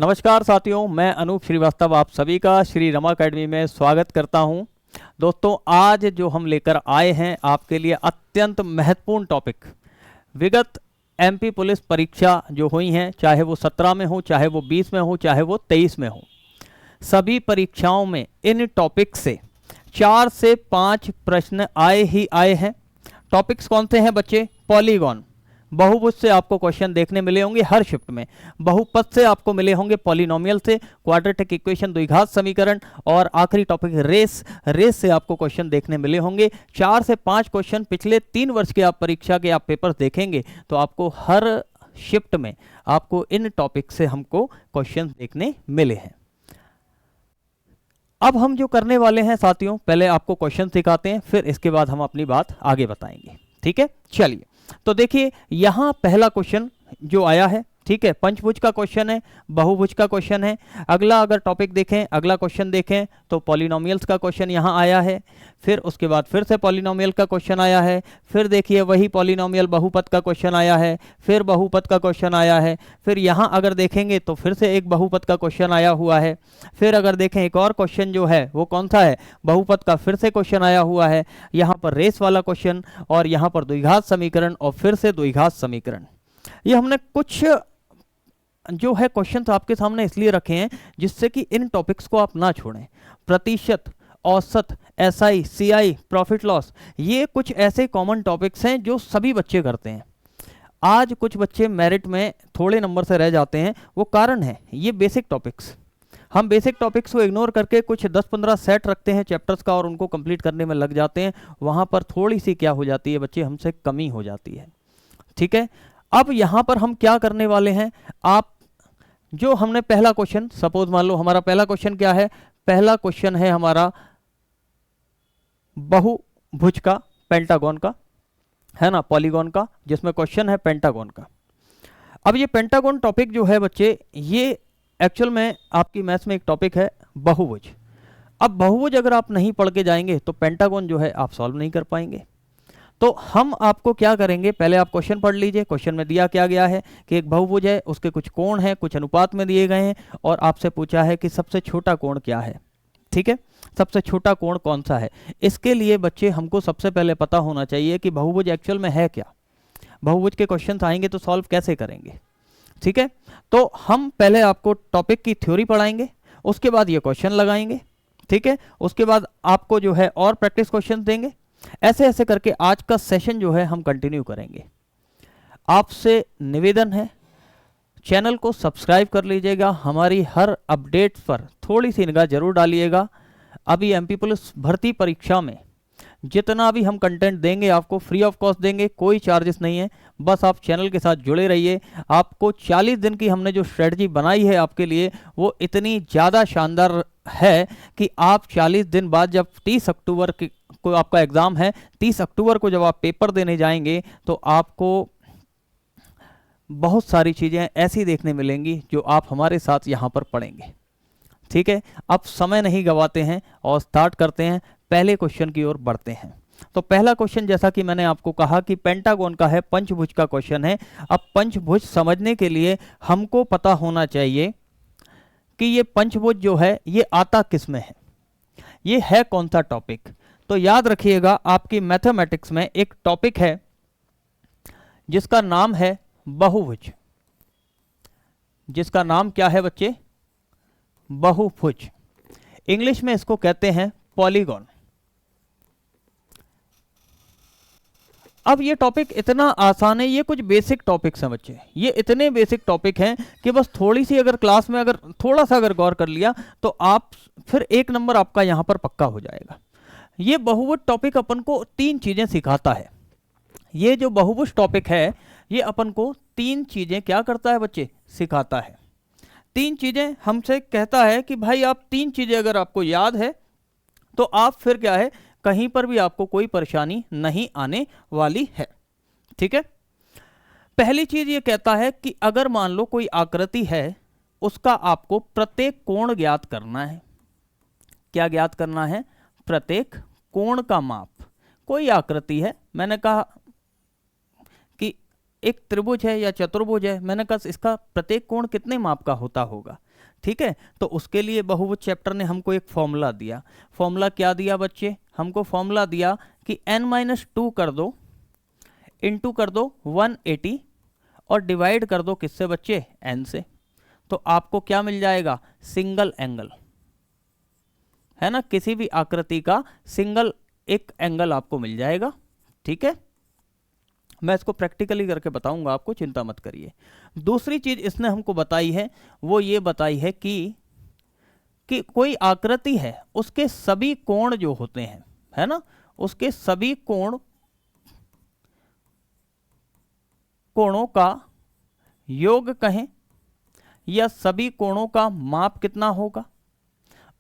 नमस्कार साथियों, मैं अनूप श्रीवास्तव आप सभी का श्री रमा अकेडमी में स्वागत करता हूं। दोस्तों, आज जो हम लेकर आए हैं आपके लिए अत्यंत महत्वपूर्ण टॉपिक, विगत एमपी पुलिस परीक्षा जो हुई हैं, चाहे वो 17 में हो, चाहे वो 20 में हो, चाहे वो 23 में हो, सभी परीक्षाओं में इन टॉपिक से 4 से 5 प्रश्न आए ही आए हैं। टॉपिक्स कौन से हैं बच्चे? पॉलीगॉन, बहुभुज से आपको क्वेश्चन देखने मिले होंगे हर शिफ्ट में, बहुपद से आपको मिले होंगे, पॉलिनोमियल से, क्वाड्रेटिक इक्वेशन, द्विघात समीकरण, और आखिरी टॉपिक रेस से आपको क्वेश्चन देखने मिले होंगे। 4 से 5 क्वेश्चन पिछले 3 वर्ष के आप परीक्षा के आप पेपर देखेंगे तो आपको हर शिफ्ट में आपको इन टॉपिक से हमको क्वेश्चन देखने मिले हैं। अब हम जो करने वाले हैं साथियों, पहले आपको क्वेश्चन सिखाते हैं, फिर इसके बाद हम अपनी बात आगे बताएंगे। ठीक है, चलिए। तो देखिए यहां पहला क्वेश्चन जो आया है, ठीक है, पंचभुज का क्वेश्चन है, बहुभुज का क्वेश्चन है। अगला अगर टॉपिक देखें, अगला क्वेश्चन देखें तो पॉलिनोमियल्स का क्वेश्चन यहां आया है, फिर उसके बाद फिर से पॉलिनोमियल का क्वेश्चन आया है, फिर देखिए वही पॉलिनोमियल बहुपद का क्वेश्चन आया है, फिर बहुपद का क्वेश्चन आया है, फिर यहां अगर देखेंगे तो फिर से एक बहुपद का क्वेश्चन आया हुआ है, फिर अगर देखें एक और क्वेश्चन जो है वो कौन सा है, बहुपद का फिर से क्वेश्चन आया हुआ है, यहाँ पर रेस वाला क्वेश्चन, और यहाँ पर द्विघात समीकरण, और फिर से द्विघात समीकरण। ये हमने कुछ जो है क्वेश्चन तो आपके सामने इसलिए रखे हैं जिससे कि इन टॉपिक्स को आप ना छोड़ें। प्रतिशत, औसत, एसआई, सीआई, प्रॉफिट लॉस, ये कुछ ऐसे कॉमन टॉपिक्स हैं जो सभी बच्चे करते हैं। आज कुछ बच्चे मेरिट में थोड़े नंबर से रह जाते हैं, वो कारण है ये बेसिक टॉपिक्स। हम बेसिक टॉपिक्स को इग्नोर करके कुछ 10-15 सेट रखते हैं चैप्टर्स का और उनको कंप्लीट करने में लग जाते हैं, वहाँ पर थोड़ी सी क्या हो जाती है बच्चे, हमसे कमी हो जाती है। ठीक है, अब यहाँ पर हम क्या करने वाले हैं, आप जो हमने पहला क्वेश्चन, सपोज मान लो हमारा पहला क्वेश्चन क्या है, पहला क्वेश्चन है हमारा बहुभुज का, पेंटागन का, है ना, पॉलीगॉन का, जिसमें क्वेश्चन है पेंटागन का। अब ये पेंटागन टॉपिक जो है बच्चे, ये एक्चुअल में आपकी मैथ्स में एक टॉपिक है बहुभुज। अब बहुभुज अगर आप नहीं पढ़ के जाएंगे तो पेंटागन जो है आप सॉल्व नहीं कर पाएंगे। तो हम आपको क्या करेंगे, पहले आप क्वेश्चन पढ़ लीजिए। क्वेश्चन में दिया क्या गया है कि एक बहुभुज है, उसके कुछ कोण हैं, कुछ अनुपात में दिए गए हैं, और आपसे पूछा है कि सबसे छोटा कोण क्या है। ठीक है, सबसे छोटा कोण कौन सा है। इसके लिए बच्चे हमको सबसे पहले पता होना चाहिए कि बहुभुज एक्चुअल में है क्या, बहुभुज के क्वेश्चन आएंगे तो सॉल्व कैसे करेंगे। ठीक है, तो हम पहले आपको टॉपिक की थ्योरी पढ़ाएंगे, उसके बाद ये क्वेश्चन लगाएंगे। ठीक है, उसके बाद आपको जो है और प्रैक्टिस क्वेश्चन देंगे। ऐसे ऐसे करके आज का सेशन जो है हम कंटिन्यू करेंगे। आपसे निवेदन है, चैनल को सब्सक्राइब कर लीजिएगा, हमारी हर अपडेट पर थोड़ी सी निगाह जरूर डालिएगा। अभी एमपी पुलिस भर्ती परीक्षा में जितना भी हम कंटेंट देंगे आपको फ्री ऑफ कॉस्ट देंगे, कोई चार्जेस नहीं है, बस आप चैनल के साथ जुड़े रहिए। आपको 40 दिन की हमने जो स्ट्रेटजी बनाई है आपके लिए, वो इतनी ज़्यादा शानदार है कि आप 40 दिन बाद जब 30 अक्टूबर को आपका एग्ज़ाम है, 30 अक्टूबर को जब आप पेपर देने जाएंगे तो आपको बहुत सारी चीज़ें ऐसी देखने मिलेंगी जो आप हमारे साथ यहाँ पर पढ़ेंगे। ठीक है, अब समय नहीं गवाते हैं और स्टार्ट करते हैं, पहले क्वेश्चन की ओर बढ़ते हैं। तो पहला क्वेश्चन, जैसा कि मैंने आपको कहा कि पेंटागन का है, पंचभुज का क्वेश्चन है। अब पंचभुज समझने के लिए हमको पता होना चाहिए कि ये पंचभुज जो है ये आता किस में है, ये है कौन सा टॉपिक। तो याद रखिएगा, आपकी मैथमेटिक्स में एक टॉपिक है जिसका नाम है बहुभुज। जिसका नाम क्या है बच्चे? बहुभुज। इंग्लिश में इसको कहते हैं पॉलीगॉन। अब ये टॉपिक इतना आसान है, ये कुछ बेसिक टॉपिक्स हैं बच्चे, ये इतने बेसिक टॉपिक हैं कि बस थोड़ी सी अगर क्लास में अगर थोड़ा सा अगर गौर कर लिया तो आप फिर 1 नंबर आपका यहां पर पक्का हो जाएगा। ये बहुभुज टॉपिक अपन को 3 चीजें सिखाता है। ये जो बहुभुज टॉपिक है ये अपन को 3 चीजें क्या करता है बच्चे? सिखाता है। 3 चीजें हमसे कहता है कि भाई आप 3 चीजें अगर आपको याद है तो आप फिर क्या है, कहीं पर भी आपको कोई परेशानी नहीं आने वाली है। ठीक है, पहली चीज ये कहता है कि अगर मान लो कोई आकृति है, उसका आपको प्रत्येक कोण ज्ञात करना है। क्या ज्ञात करना है? प्रत्येक कोण का माप। कोई आकृति है, मैंने कहा कि एक त्रिभुज है या चतुर्भुज है, मैंने कहा इसका प्रत्येक कोण कितने माप का होता होगा। ठीक है। तो उसके लिए बहुभुज चैप्टर ने हमको एक फॉर्मूला दिया। फॉर्मूला क्या दिया बच्चे? हमको फॉर्मूला दिया कि n-2 कर दो, इंटू कर दो 180 और डिवाइड कर दो किससे बच्चे? n से। तो आपको क्या मिल जाएगा? सिंगल एंगल, है ना, किसी भी आकृति का सिंगल एक एंगल आपको मिल जाएगा। ठीक है, मैं इसको प्रैक्टिकली करके बताऊंगा आपको, चिंता मत करिए। दूसरी चीज इसने हमको बताई है, वो ये बताई है कि कोई आकृति है, उसके सभी कोण जो होते हैं, है ना, उसके सभी कोणों का योग कहें या सभी कोणों का माप कितना होगा,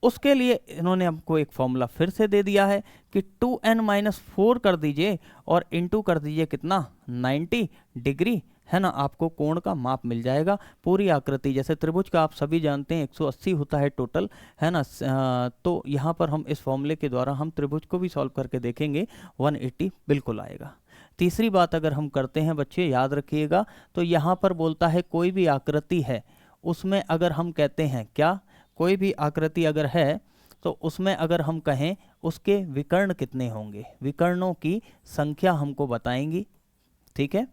उसके लिए इन्होंने हमको एक फॉर्मूला फिर से दे दिया है कि 2n-4 कर दीजिए और इंटू कर दीजिए कितना? 90 डिग्री, है ना, आपको कोण का माप मिल जाएगा। पूरी आकृति जैसे त्रिभुज का आप सभी जानते हैं 180 होता है टोटल, है ना, तो यहाँ पर हम इस फॉर्मूले के द्वारा हम त्रिभुज को भी सॉल्व करके देखेंगे, 180 बिल्कुल आएगा। तीसरी बात अगर हम करते हैं बच्चे, याद रखिएगा, तो यहाँ पर बोलता है कोई भी आकृति है, उसमें अगर हम कहते हैं क्या, कोई भी आकृति अगर है तो उसमें अगर हम कहें उसके विकर्ण कितने होंगे, विकर्णों की संख्या हमको बताएंगी। ठीक है,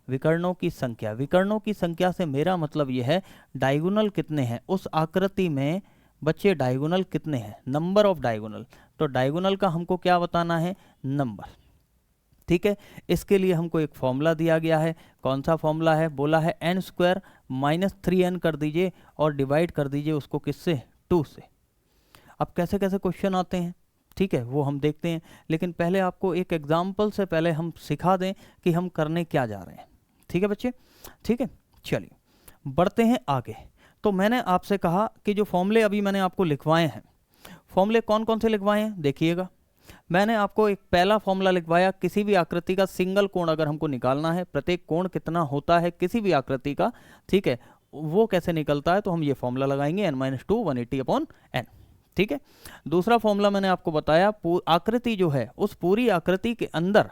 विकर्णों की संख्या, विकर्णों की संख्या से मेरा मतलब यह है डायगोनल कितने हैं उस आकृति में बच्चे, डायगोनल कितने हैं, नंबर ऑफ डायगोनल। तो डायगोनल का हमको क्या बताना है? नंबर। ठीक है, इसके लिए हमको एक फॉर्मूला दिया गया है। कौन सा फॉर्मूला है? बोला है n² - 3n कर दीजिए और डिवाइड कर दीजिए उसको किससे? 2 से। अब कैसे कैसे क्वेश्चन आते हैं, ठीक है, वो हम देखते हैं, लेकिन पहले आपको एक एग्जाम्पल से पहले हम सिखा दें कि हम करने क्या जा रहे हैं। ठीक है बच्चे, ठीक है, चलिए बढ़ते हैं आगे। तो मैंने आपसे कहा कि जो फॉर्मूले अभी मैंने आपको लिखवाए हैं, फॉर्मूले कौन कौन से लिखवाए हैं देखिएगा। मैंने आपको एक पहला फॉर्मूला लिखवाया, किसी भी आकृति का सिंगल कोण अगर हमको निकालना है, प्रत्येक कोण कितना होता है किसी भी आकृति का, ठीक है, वो कैसे निकलता है, तो हम ये फॉर्मूला लगाएंगे n-2 180/n। ठीक है, दूसरा फॉर्मूला मैंने आपको बताया, आकृति जो है उस पूरी आकृति के अंदर,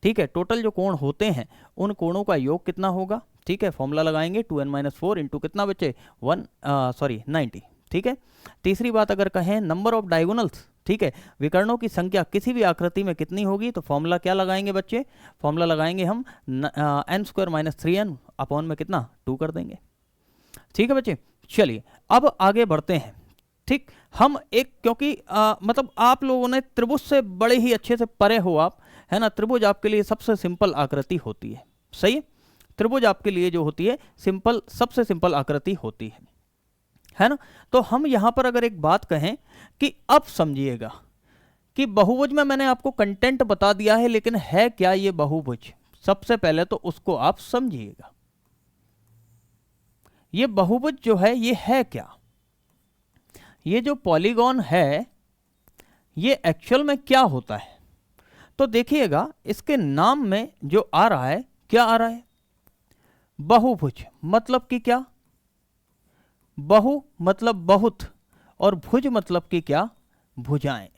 ठीक है, टोटल जो कोण होते हैं उन कोणों का योग कितना होगा। ठीक है, फॉर्मूला लगाएंगे 2n-4 इंटू कितना बच्चे? 90। ठीक है, तीसरी बात अगर कहें नंबर ऑफ डायगोनल्स, ठीक है, विकर्णों की संख्या किसी भी आकृति में कितनी होगी, तो फॉर्मूला क्या लगाएंगे बच्चे? फॉर्मूला लगाएंगे हम n² - 3n अपॉन में कितना? 2 कर देंगे। ठीक है बच्चे, चलिए अब आगे बढ़ते हैं। ठीक, हम एक, क्योंकि मतलब आप लोगों ने त्रिभुज से बड़े ही अच्छे से परे हो आप, है ना, त्रिभुज आपके लिए सबसे सिंपल आकृति होती है। सही है, त्रिभुज आपके लिए जो होती है सिंपल, सबसे सिंपल आकृति होती है ना। तो हम यहां पर अगर एक बात कहें कि अब समझिएगा कि बहुभुज में मैंने आपको कंटेंट बता दिया है, लेकिन है क्या ये बहुभुज, सबसे पहले तो उसको आप समझिएगा। ये बहुभुज जो है ये है क्या, ये जो पॉलीगॉन है ये एक्चुअल में क्या होता है। तो देखिएगा इसके नाम में जो आ रहा है, क्या आ रहा है? बहुभुज। मतलब कि क्या? बहु मतलब बहुत और भुज मतलब कि क्या? भुजाएं।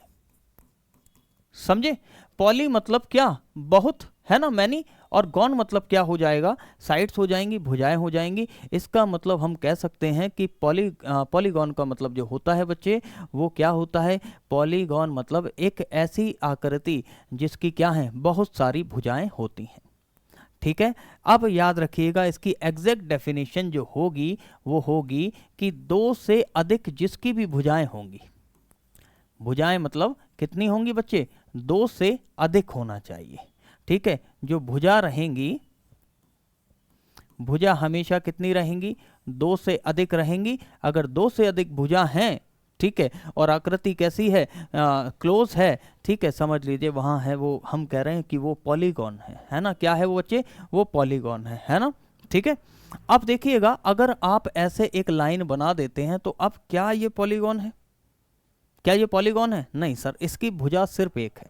समझे? पॉली मतलब क्या? बहुत, है ना, मैनी, और गॉन मतलब क्या हो जाएगा? साइड्स हो जाएंगी, भुजाएं हो जाएंगी। इसका मतलब हम कह सकते हैं कि पॉलीगॉन का मतलब जो होता है बच्चे वो क्या होता है? पॉलीगॉन मतलब एक ऐसी आकृति जिसकी क्या है? बहुत सारी भुजाएं होती हैं। ठीक है, अब याद रखिएगा इसकी एग्जैक्ट डेफिनेशन जो होगी वो होगी कि 2 से अधिक जिसकी भी भुजाएं होंगी, भुजाएं मतलब कितनी होंगी बच्चे? 2 से अधिक होना चाहिए। ठीक है, जो भुजा रहेंगी, भुजा हमेशा कितनी रहेंगी? 2 से अधिक रहेंगी। अगर 2 से अधिक भुजा हैं, ठीक है, और आकृति कैसी है? क्लोज है, ठीक है, समझ लीजिए वहां है वो, हम कह रहे हैं कि वो पॉलीगॉन है ना। क्या है वो बच्चे? वो पॉलीगॉन है ना। ठीक है, अब देखिएगा अगर आप ऐसे एक लाइन बना देते हैं तो अब क्या ये पॉलीगॉन है? क्या ये पॉलीगॉन है? नहीं सर, इसकी भुजा सिर्फ एक है।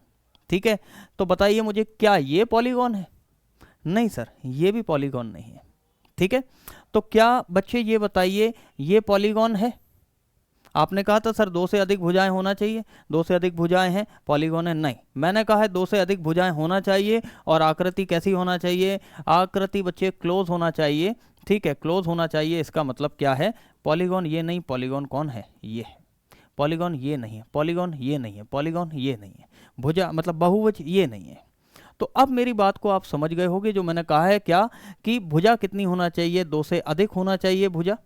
ठीक है, तो बताइए मुझे, क्या ये पॉलीगॉन है? नहीं सर, ये भी पॉलीगॉन नहीं है। ठीक है, तो क्या बच्चे ये बताइए ये पॉलीगॉन है? आपने कहा था सर 2 से अधिक भुजाएं होना चाहिए, 2 से अधिक भुजाएं हैं, पॉलीगॉन है। नहीं, मैंने कहा है 2 से अधिक भुजाएं होना चाहिए और आकृति कैसी होना चाहिए? आकृति बच्चे क्लोज होना चाहिए। ठीक है, क्लोज होना चाहिए। इसका मतलब क्या है, पॉलीगॉन ये नहीं, पॉलीगॉन कौन है, ये है। पॉलीगॉन ये नहीं है, पॉलीगॉन ये नहीं है, पॉलीगॉन ये नहीं है, भुजा मतलब बहुभुज ये नहीं है। तो अब मेरी बात को आप समझ गए होंगे, जो मैंने कहा है क्या, कि भुजा कितनी होना चाहिए, 2 से अधिक होना चाहिए भुजा।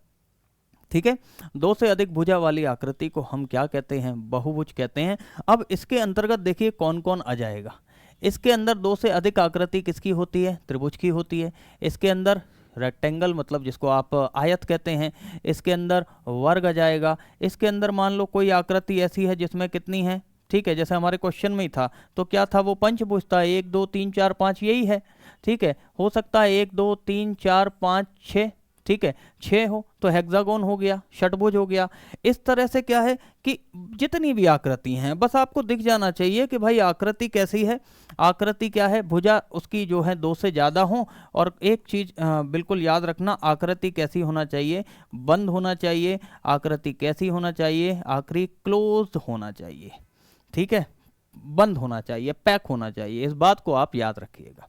ठीक है, 2 से अधिक भुजा वाली आकृति को हम क्या कहते हैं, बहुभुज कहते हैं। अब इसके अंतर्गत देखिए कौन कौन आ जाएगा। इसके अंदर 2 से अधिक आकृति किसकी होती है, त्रिभुज की होती है। इसके अंदर रेक्टेंगल मतलब जिसको आप आयत कहते हैं, इसके अंदर वर्ग आ जाएगा। इसके अंदर मान लो कोई आकृति ऐसी है जिसमें कितनी है, ठीक है, जैसे हमारे क्वेश्चन में ही था, तो क्या था वो पंचभुज था, 1 2 3 4 5 यही है। ठीक है, हो सकता है 1 2 3 4 5 6, ठीक है, 6 हो तो हेक्सागोन हो गया, षटभुज हो गया। इस तरह से क्या है कि जितनी भी आकृति हैं, बस आपको दिख जाना चाहिए कि भाई आकृति कैसी है, आकृति क्या है, भुजा उसकी जो है 2 से ज़्यादा हो। और एक चीज़ बिल्कुल याद रखना, आकृति कैसी होना चाहिए, बंद होना चाहिए। आकृति कैसी होना चाहिए, आकृति क्लोज होना चाहिए। ठीक है, बंद होना चाहिए, पैक होना चाहिए। इस बात को आप याद रखिएगा।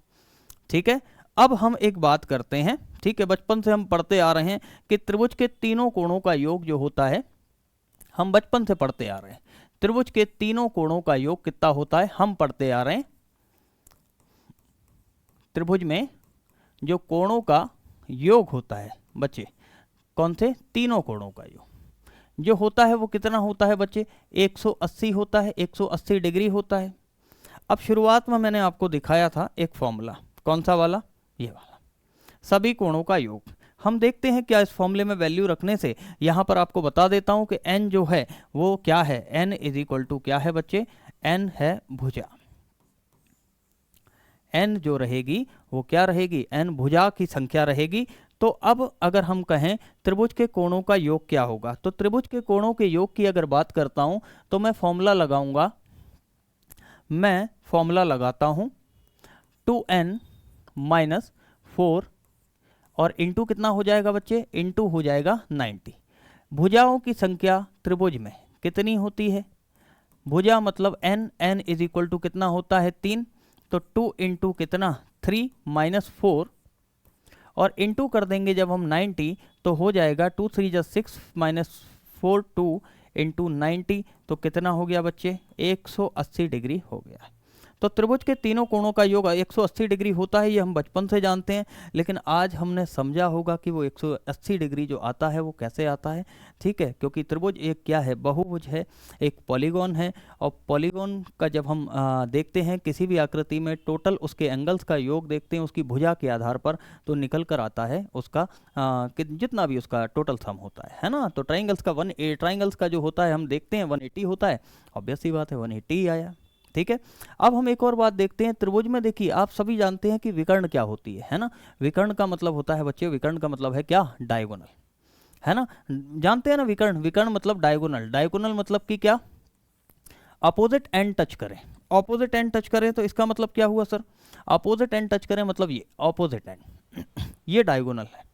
ठीक है, अब हम एक बात करते हैं। ठीक है, बचपन से हम पढ़ते आ रहे हैं कि त्रिभुज के तीनों कोणों का योग जो होता है, हम बचपन से पढ़ते आ रहे हैं, त्रिभुज के तीनों कोणों का योग कितना होता है, हम पढ़ते आ रहे हैं। त्रिभुज में जो कोणों का योग होता है बच्चे, कौन से, तीनों कोणों का योग जो होता है वो कितना होता है बच्चे, 180 होता है, 180 डिग्री होता है। अब शुरुआत में मैंने आपको दिखाया था एक फॉर्मूला, कौन सा वाला, ये वाला, सभी कोणों का योग। हम देखते हैं क्या इस फॉर्मूले में वैल्यू रखने से, यहाँ पर आपको बता देता हूँ कि n जो है वो क्या है, n इज इक्वल टू क्या है बच्चे, n है भुजा। n जो रहेगी वो क्या रहेगी, n भुजा की संख्या रहेगी। तो अब अगर हम कहें त्रिभुज के कोणों का योग क्या होगा, तो त्रिभुज के कोणों के योग की अगर बात करता हूं तो मैं फॉर्मूला लगाऊंगा, मैं फॉर्मूला लगाता हूं 2n माइनस 4 और इंटू कितना हो जाएगा बच्चे, इंटू हो जाएगा 90। भुजाओं की संख्या त्रिभुज में कितनी होती है, भुजा मतलब n, n is equal to कितना होता है 3, तो 2 इंटू कितना 3 माइनस 4 और इंटू कर देंगे जब हम 90 तो हो जाएगा 2 3 जा 6 माइनस 4 2 इंटू 90, तो कितना हो गया बच्चे, 180 डिग्री हो गया। तो त्रिभुज के तीनों कोणों का योग 180 डिग्री होता है, ये हम बचपन से जानते हैं, लेकिन आज हमने समझा होगा कि वो 180 डिग्री जो आता है वो कैसे आता है। ठीक है, क्योंकि त्रिभुज एक क्या है, बहुभुज है, एक पॉलीगॉन है। और पॉलीगॉन का जब हम देखते हैं किसी भी आकृति में, टोटल उसके एंगल्स का योग देखते हैं उसकी भुजा के आधार पर, तो निकल कर आता है उसका जितना भी उसका टोटल सम होता है ना। तो ट्राइंगल्स का ट्राइंगल्स का जो होता है हम देखते हैं 180 होता है, ऑब्वियस सी बात है 180 ही आया। ठीक है, अब हम एक और बात देखते हैं त्रिभुज में। देखिए आप सभी जानते हैं कि विकर्ण क्या होती है ना। विकर्ण का मतलब होता है बच्चे, विकर्ण का मतलब है क्या, डायगोनल, है ना, जानते हैं ना विकर्ण, विकर्ण मतलब डायगोनल, डायगोनल मतलब कि क्या, अपोजिट एंड टच करें, अपोजिट एंड टच करें। तो इसका मतलब क्या हुआ सर, अपोजिट एंड टच करें मतलब ये अपोजिट एंड, ये डायगोनल है।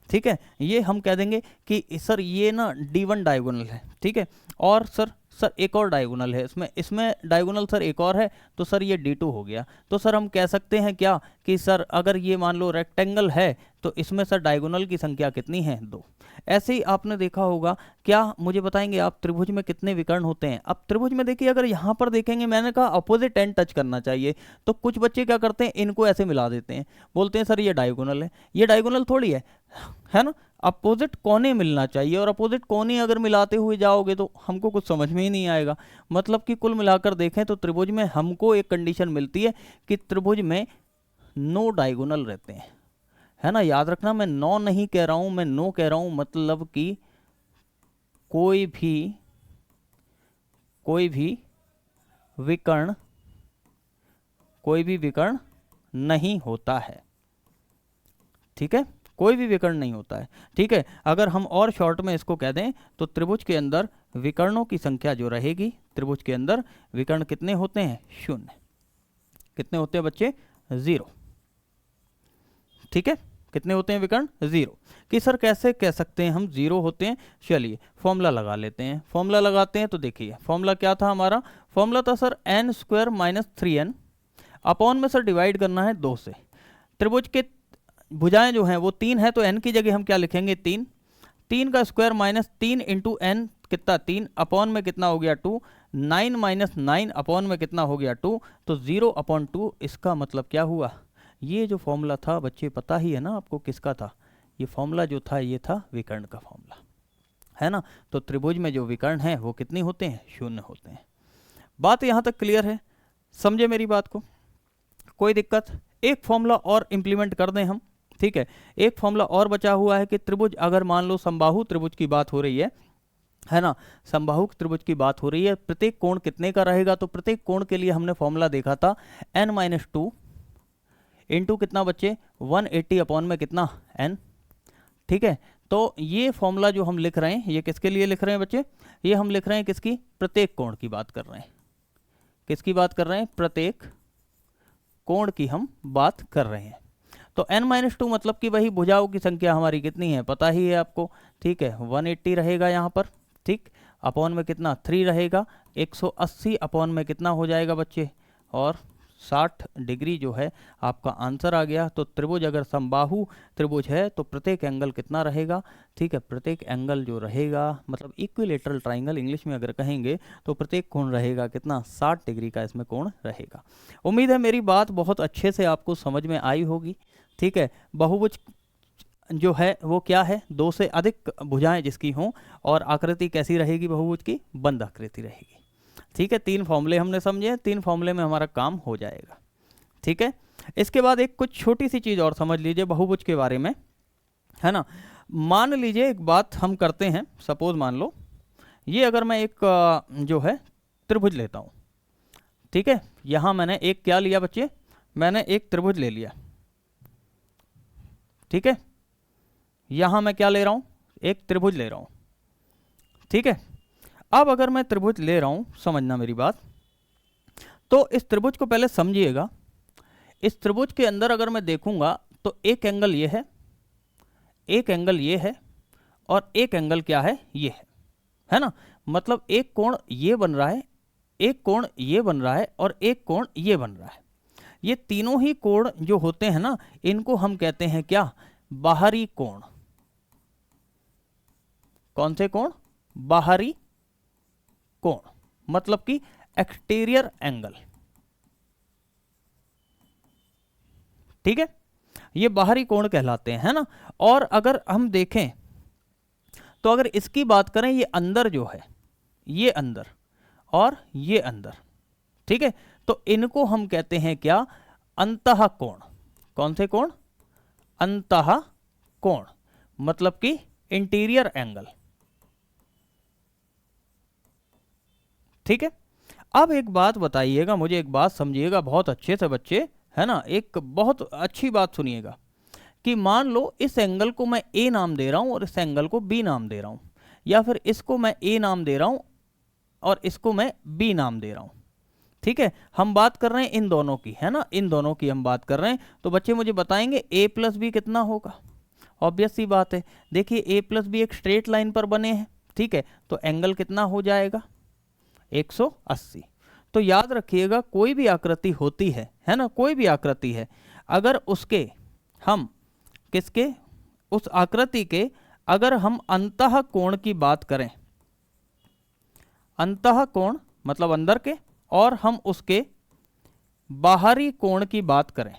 ठीक है, ये हम कह देंगे कि सर ये ना D1 डायगोनल है। ठीक है, और सर एक और डायगोनल है, इसमें डायगोनल सर एक और है, तो सर ये D2 हो गया। तो सर हम कह सकते हैं क्या कि सर अगर ये मान लो रेक्टेंगल है तो इसमें सर डायगोनल की संख्या कितनी है, 2। ऐसे ही आपने देखा होगा, क्या मुझे बताएंगे आप त्रिभुज में कितने विकर्ण होते हैं। अब त्रिभुज में देखिए, अगर यहाँ पर देखेंगे, मैंने कहा अपोजिट एंड टच करना चाहिए, तो कुछ बच्चे क्या करते हैं, इनको ऐसे मिला देते हैं, बोलते हैं सर ये डायगोनल है। ये डायगोनल थोड़ी है ना, अपोजिट कोने मिलना चाहिए। और अपोजिट कोने अगर मिलाते हुए जाओगे तो हमको कुछ समझ में ही नहीं आएगा। मतलब कि कुल मिलाकर देखें तो त्रिभुज में हमको एक कंडीशन मिलती है कि त्रिभुज में 9 डायगोनल रहते हैं, है ना। याद रखना, मैं 9 नहीं कह रहा हूं, मैं 9 कह रहा हूं, मतलब कि कोई भी विकर्ण नहीं होता है। ठीक है, कोई भी विकर्ण नहीं होता है। ठीक है, अगर हम और शॉर्ट में इसको कह दें तो त्रिभुज के अंदर विकर्णों की संख्या जो रहेगी, त्रिभुज के अंदर विकर्ण कितने होते हैं, 0। कितने होते हैं बच्चे, 0। ठीक है, कितने होते हैं विकर्ण, 0। कि सर कैसे कह सकते हैं हम 0 होते हैं, चलिए फॉर्मूला लगा लेते हैं। फॉर्मूला लगाते हैं तो देखिए फॉर्मूला क्या था हमारा, फॉर्मूला था सर n² - 3n अपॉन में सर डिवाइड करना है 2 से। त्रिभुज के भुजाएं जो हैं वो 3 है, तो n की जगह हम क्या लिखेंगे 3, 3 का स्क्वायर माइनस 3 इंटू एन कितना 3 अपॉन में कितना हो गया 2, 9 माइनस 9 अपॉन में कितना हो गया 2, तो 0/2। इसका मतलब क्या हुआ, ये जो फॉर्मूला था बच्चे पता ही है ना आपको किसका था, ये फॉर्मूला जो था ये था विकर्ण का फॉर्मूला, है ना। तो त्रिभुज में जो विकर्ण है वो कितनी होते हैं, 0 होते हैं। बात यहाँ तक क्लियर है, समझे मेरी बात को, कोई दिक्कत। एक फॉर्मूला और इंप्लीमेंट कर दें हम, ठीक है। एक फॉर्मूला और बचा हुआ है कि त्रिभुज, अगर मान लो समबाहु त्रिभुज की बात हो रही है ना, समबाहु त्रिभुज की बात हो रही है, प्रत्येक कोण कितने का रहेगा, तो प्रत्येक कोण के लिए हमने फॉर्मूला देखा था n-2 इंटू कितना बच्चे 180 अपॉन में कितना n, ठीक है। तो ये फॉर्मूला जो हम लिख रहे हैं ये किसके लिए लिख रहे हैं बच्चे, ये हम लिख रहे हैं किसकी, प्रत्येक कोण की बात कर रहे हैं, किसकी बात कर रहे हैं, प्रत्येक कोण की हम बात कर रहे हैं। तो n-2 मतलब कि वही भुजाओं की संख्या हमारी कितनी है पता ही है आपको, ठीक है। 180 रहेगा यहाँ पर, ठीक, अपॉन में कितना 3 रहेगा, 180 अपॉन में कितना हो जाएगा बच्चे, और 60 डिग्री जो है आपका आंसर आ गया। तो त्रिभुज अगर समबाहु त्रिभुज है तो प्रत्येक एंगल कितना रहेगा, ठीक है, प्रत्येक एंगल जो रहेगा मतलब इक्विलेटरल ट्राइंगल इंग्लिश में अगर कहेंगे तो प्रत्येक कोण रहेगा कितना 60 डिग्री का इसमें कोण रहेगा। उम्मीद है मेरी बात बहुत अच्छे से आपको समझ में आई होगी, ठीक है। बहुभुज जो है वो क्या है, 2 से अधिक भुजाएं जिसकी हों, और आकृति कैसी रहेगी बहुभुज की, बंद आकृति रहेगी, ठीक है। 3 फॉर्मूले हमने समझे, 3 फॉर्मूले में हमारा काम हो जाएगा, ठीक है। इसके बाद एक कुछ छोटी सी चीज़ और समझ लीजिए बहुभुज के बारे में, है ना। मान लीजिए एक बात हम करते हैं, सपोज मान लो ये अगर मैं एक जो है त्रिभुज लेता हूँ, ठीक है। यहाँ मैंने एक क्या लिया बच्चे, मैंने एक त्रिभुज ले लिया, ठीक है। यहाँ मैं क्या ले रहा हूँ, एक त्रिभुज ले रहा हूँ, ठीक है। अब अगर मैं त्रिभुज ले रहा हूँ, समझना मेरी बात, तो इस त्रिभुज को पहले समझिएगा। इस त्रिभुज के अंदर अगर मैं देखूंगा तो एक एंगल ये एक एंगल ये है, और एक एंगल क्या है, ये है ना। मतलब एक कोण ये बन रहा है, एक कोण ये बन रहा है, और एक कोण ये बन रहा है। ये तीनों ही कोण जो होते हैं ना, इनको हम कहते हैं क्या, बाहरी कोण। कौन से कोण, बाहरी कोण, मतलब कि एक्सटीरियर एंगल, ठीक है। ये बाहरी कोण कहलाते हैं, है ना। और अगर हम देखें तो अगर इसकी बात करें, ये अंदर जो है, ये अंदर और ये अंदर, ठीक है। तो इनको हम कहते हैं क्या, अंतः कोण। कौन से कोण, अंतः कोण, मतलब कि इंटीरियर एंगल, ठीक है। अब एक बात बताइएगा मुझे, एक बात समझिएगा बहुत अच्छे से बच्चे, है ना। एक बहुत अच्छी बात सुनिएगा कि मान लो इस एंगल को मैं ए नाम दे रहा हूं और इस एंगल को बी नाम दे रहा हूं, या फिर इसको मैं ए नाम दे रहा हूं और इसको मैं बी नाम दे रहा हूं, ठीक है। हम बात कर रहे हैं इन दोनों की, है ना, इन दोनों की हम बात कर रहे हैं। तो बच्चे मुझे बताएंगे a प्लस बी कितना होगा, ऑब्वियस सी बात है। देखिए a प्लस बी एक स्ट्रेट लाइन पर बने हैं, ठीक है। तो एंगल कितना हो जाएगा, 180। तो याद रखिएगा कोई भी आकृति होती है ना, कोई भी आकृति है, अगर उसके हम किसके, उस आकृति के अगर हम अंतः कोण की बात करें, अंतः कोण मतलब अंदर के, और हम उसके बाहरी कोण की बात करें,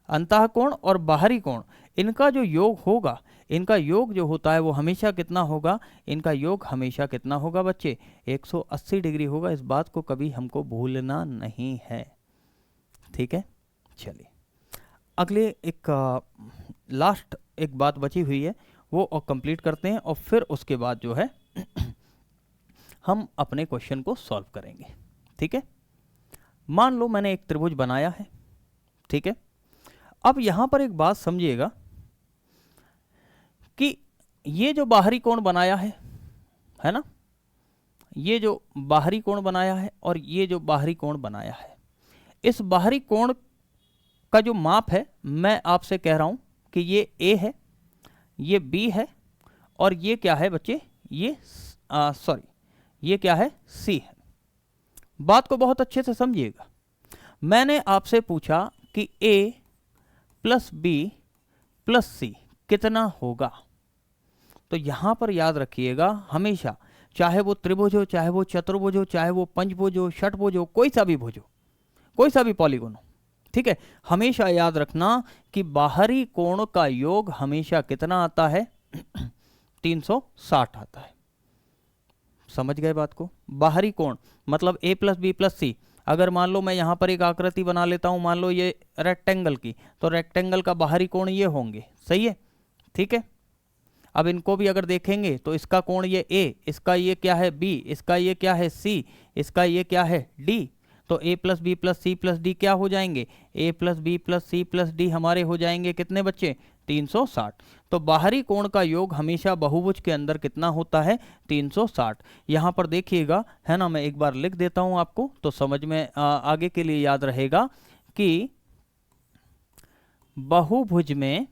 अंतः कोण और बाहरी कोण, इनका जो योग होगा, इनका योग जो होता है वो हमेशा कितना होगा, इनका योग हमेशा कितना होगा बच्चे, 180 डिग्री होगा। इस बात को कभी हमको भूलना नहीं है, ठीक है। चलिए अगले एक लास्ट एक बात बची हुई है वो और कंप्लीट करते हैं, और फिर उसके बाद जो है हम अपने क्वेश्चन को सॉल्व करेंगे, ठीक है। मान लो मैंने एक त्रिभुज बनाया है, ठीक है। अब यहां पर एक बात समझिएगा कि ये जो बाहरी कोण बनाया है ना, ये जो बाहरी कोण बनाया है और ये जो बाहरी कोण बनाया है, इस बाहरी कोण का जो माप है मैं आपसे कह रहा हूं कि ये ए है, ये बी है, और ये क्या है बच्चे, ये ये क्या है, सी है। बात को बहुत अच्छे से समझिएगा। मैंने आपसे पूछा कि a प्लस बी प्लस सी कितना होगा। तो यहां पर याद रखिएगा हमेशा, चाहे वो त्रिभुज हो, चाहे वो चतुर्भुज हो, चाहे वो पंचभुज हो, षटभुज हो, कोई सा भी भुज हो, कोई सा भी पॉलीगॉन हो, ठीक है, हमेशा याद रखना कि बाहरी कोण का योग हमेशा कितना आता है 360 आता है। समझ गए बात को? बाहरी कोण मतलब a प्लस बी प्लस सी। अगर मान लो मैं यहाँ पर एक आकृति बना लेता हूँ, मान लो ये रेक्टेंगल की, तो रेक्टेंगल का बाहरी कोण ये होंगे, सही है, ठीक है। अब इनको भी अगर देखेंगे तो इसका कोण ये a, इसका ये क्या है b, इसका ये क्या है c, इसका ये क्या है d। तो a plus B plus C plus D क्या हो जाएंगे? a plus B plus C plus D हमारे हो जाएंगे कितने बच्चे? 360। तो बाहरी कोण का योग हमेशा बहुभुज के अंदर कितना होता है? 360। यहाँ पर देखिएगा, है ना, मैं एक बार लिख देता हूँ आपको तो समझ में आगे के लिए याद रहेगा कि बहुभुज में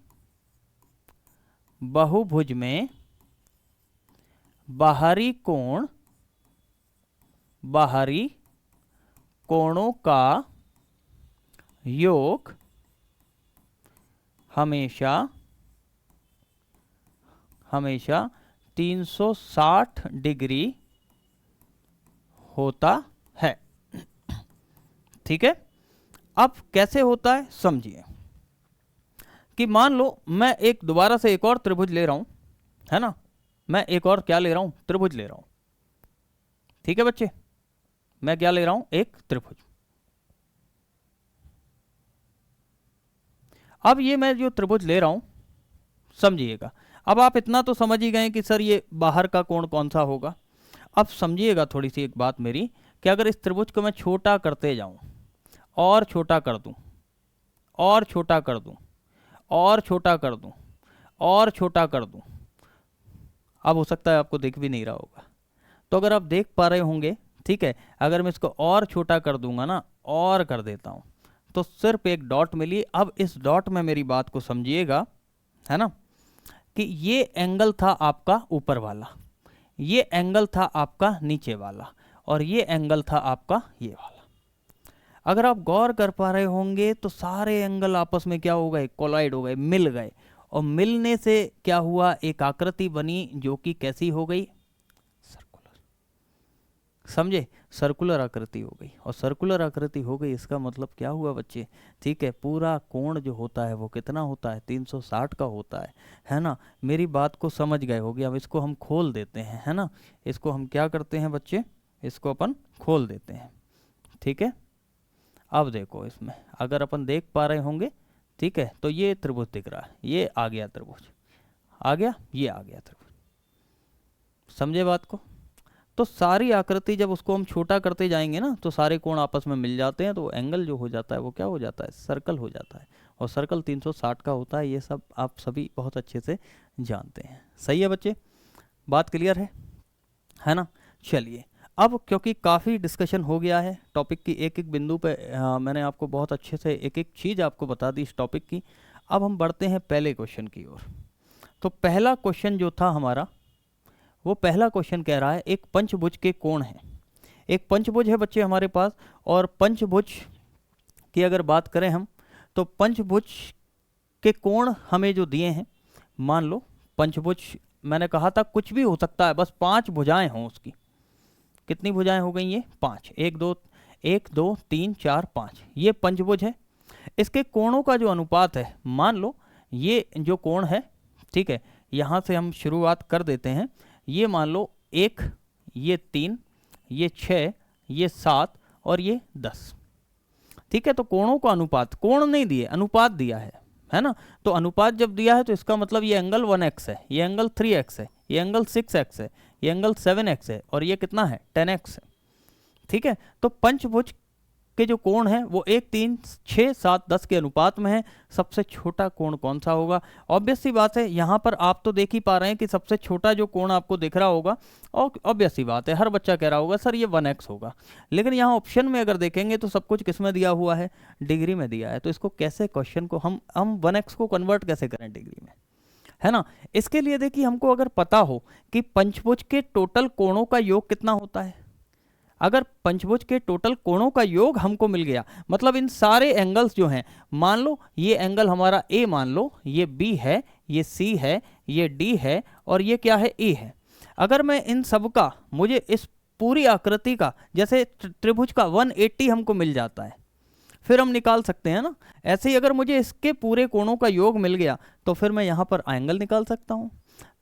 बाहरी कोणों का योग हमेशा 360 डिग्री होता है, ठीक है। अब कैसे होता है समझिए कि मान लो मैं एक दोबारा से एक और त्रिभुज ले रहा हूं, है ना, मैं एक और क्या ले रहा हूं? त्रिभुज ले रहा हूं, ठीक है बच्चे, मैं क्या ले रहा हूं? एक त्रिभुज। अब ये मैं जो त्रिभुज ले रहा हूं समझिएगा, अब आप इतना तो समझ ही गए कि सर ये बाहर का कोण कौन सा होगा। अब समझिएगा थोड़ी सी एक बात मेरी, कि अगर इस त्रिभुज को मैं छोटा करते जाऊं और छोटा कर दूं और छोटा कर दूं और छोटा कर दूं और छोटा कर दूं, अब हो सकता है आपको दिख भी नहीं रहा होगा, तो अगर आप देख पा रहे होंगे, ठीक है, अगर मैं इसको और छोटा कर दूंगा ना, और कर देता हूं, तो सिर्फ एक डॉट मिली। अब इस डॉट में मेरी बात को समझिएगा, है ना, कि ये एंगल था आपका ऊपर वाला, ये एंगल था आपका नीचे वाला, और ये एंगल था आपका ये वाला। अगर आप गौर कर पा रहे होंगे तो सारे एंगल आपस में क्या हो गए? कोलाइड हो गए, मिल गए, और मिलने से क्या हुआ? एक आकृति बनी जो कि कैसी हो गई? सर्कुलर। समझे? सर्कुलर आकृति हो गई, और सर्कुलर आकृति हो गई इसका मतलब क्या हुआ बच्चे? ठीक है, पूरा कोण जो होता है वो कितना होता है? 360 का होता है ना। मेरी बात को समझ गए होगे। अब इसको हम खोल देते हैं, है ना, इसको हम क्या करते हैं बच्चे? इसको अपन खोल देते हैं, ठीक है। अब देखो, इसमें अगर अपन देख पा रहे होंगे, ठीक है, तो ये त्रिभुज दिख रहा है, ये आ गया त्रिभुज, आ गया, ये आ गया त्रिभुज। समझे बात को? तो सारी आकृति जब उसको हम छोटा करते जाएंगे ना, तो सारे कोण आपस में मिल जाते हैं, तो एंगल जो हो जाता है वो क्या हो जाता है? सर्कल हो जाता है, और सर्कल 360 का होता है। ये सब आप सभी बहुत अच्छे से जानते हैं। सही है बच्चे, बात क्लियर है ना। चलिए, अब क्योंकि काफ़ी डिस्कशन हो गया है टॉपिक की, एक एक बिंदु पे मैंने आपको बहुत अच्छे से एक एक चीज़ आपको बता दी इस टॉपिक की। अब हम बढ़ते हैं पहले क्वेश्चन की ओर। तो पहला क्वेश्चन जो था हमारा, वो पहला क्वेश्चन कह रहा है एक पंचभुज के कोण हैं। एक पंचभुज है बच्चे हमारे पास, और पंचभुज की अगर बात करें हम, तो पंचभुज के कोण हमें जो दिए हैं, मान लो पंचभुज, मैंने कहा था कुछ भी हो सकता है, बस 5 भुजाएं हों उसकी। कितनी भुजाएं हो गई ये? 5। 1 2 3 4 5, ये पंचभुज है। इसके कोणों का जो अनुपात है, मान लो ये जो कोण है, ठीक है, यहाँ से हम शुरुआत कर देते हैं। ये मान लो 1, ये 3, ये 6, ये 7 और ये 10, ठीक है। तो कोणों का अनुपात, कोण नहीं दिए, अनुपात दिया है ना। तो अनुपात जब दिया है तो इसका मतलब ये एंगल 1x है, ये एंगल 3x है, ये एंगल 6x है, ये एंगल 7x है, और ये कितना है? 10x है, ठीक है। तो पंचभुज के जो कोण हैं वो 1 3 6 7 10 के अनुपात में है। सबसे छोटा कोण कौन सा होगा? ऑब्वियस सी बात है, यहाँ पर आप तो देख ही पा रहे हैं कि सबसे छोटा जो कोण आपको दिख रहा होगा, और ऑब्वियस सी बात है, हर बच्चा कह रहा होगा सर ये 1x होगा। लेकिन यहाँ ऑप्शन में अगर देखेंगे तो सब कुछ किस में दिया हुआ है? डिग्री में दिया है। तो इसको कैसे, क्वेश्चन को हम 1x को कन्वर्ट कैसे करें डिग्री में, है ना। इसके लिए देखिए, हमको अगर पता हो कि पंचभुज के टोटल कोणों का योग कितना होता है, अगर पंचभुज के टोटल कोणों का योग हमको मिल गया, मतलब इन सारे एंगल्स जो हैं, मान लो ये एंगल हमारा ए, मान लो ये बी है, ये सी है, ये डी है और ये क्या है, ए है। अगर मैं इन सब का, मुझे इस पूरी आकृति का, जैसे त्रिभुज का 180 हमको मिल जाता है, फिर हम निकाल सकते हैं ना। ऐसे ही अगर मुझे इसके पूरे कोणों का योग मिल गया तो फिर मैं यहाँ पर एंगल निकाल सकता हूँ।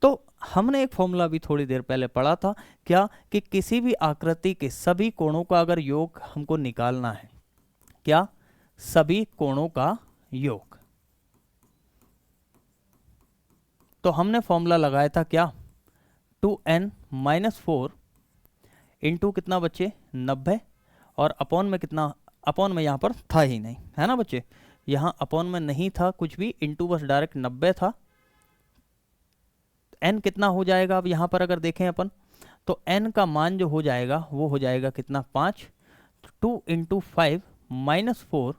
तो हमने एक फॉर्मूला भी थोड़ी देर पहले पढ़ा था, क्या कि किसी भी आकृति के सभी कोणों का अगर योग हमको निकालना है, क्या, सभी कोणों का योग, तो हमने फॉर्मूला लगाया था क्या, 2n-4 इंटू कितना बच्चे, 90, और अपॉन में कितना, अपॉन में यहाँ पर था ही नहीं, है ना बच्चे, यहाँ अपॉन में नहीं था कुछ भी, इंटू बस डायरेक्ट 90 था। n कितना हो जाएगा, अब यहाँ पर अगर देखें अपन तो n का मान जो हो जाएगा वो हो जाएगा कितना, 5, 2 इंटू 5 -4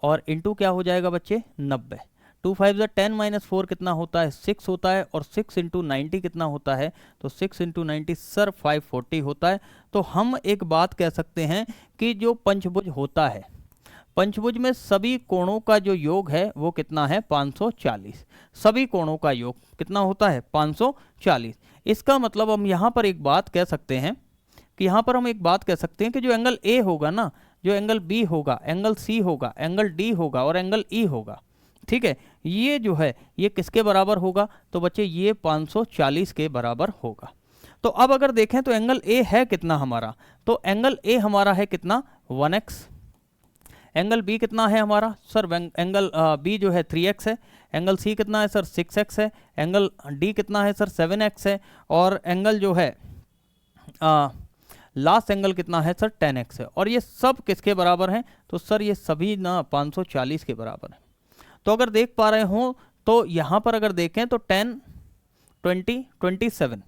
और इंटू क्या हो जाएगा बच्चे, 90। 2 5 10 -4 कितना होता है, 6 होता है, और 6 इंटू 90 कितना होता है, तो 6 इंटू 90 सर 540 होता है। तो हम एक बात कह सकते हैं कि जो पंचभुज होता है, पंचभुज में सभी कोणों का जो योग है वो कितना है, 540। सभी कोणों का योग कितना होता है, 540। इसका मतलब हम यहाँ पर एक बात कह सकते हैं कि यहाँ पर हम एक बात कह सकते हैं कि जो एंगल ए होगा ना, जो एंगल बी होगा, एंगल सी होगा, एंगल डी होगा और एंगल ई होगा, ठीक है, ये जो है ये किसके बराबर होगा, तो बच्चे ये 540 के बराबर होगा। तो अब अगर देखें तो एंगल ए है कितना हमारा, तो एंगल ए हमारा है कितना, 1x। एंगल बी कितना है हमारा सर, एंगल बी जो है 3x है। एंगल सी कितना है सर, 6x है। एंगल डी कितना है सर, 7x है। और एंगल जो है लास्ट एंगल कितना है सर, 10x है। और ये सब किसके बराबर हैं, तो सर ये सभी ना 540 के बराबर हैं। तो अगर देख पा रहे हो तो यहाँ पर अगर देखें तो 10, 20, 27,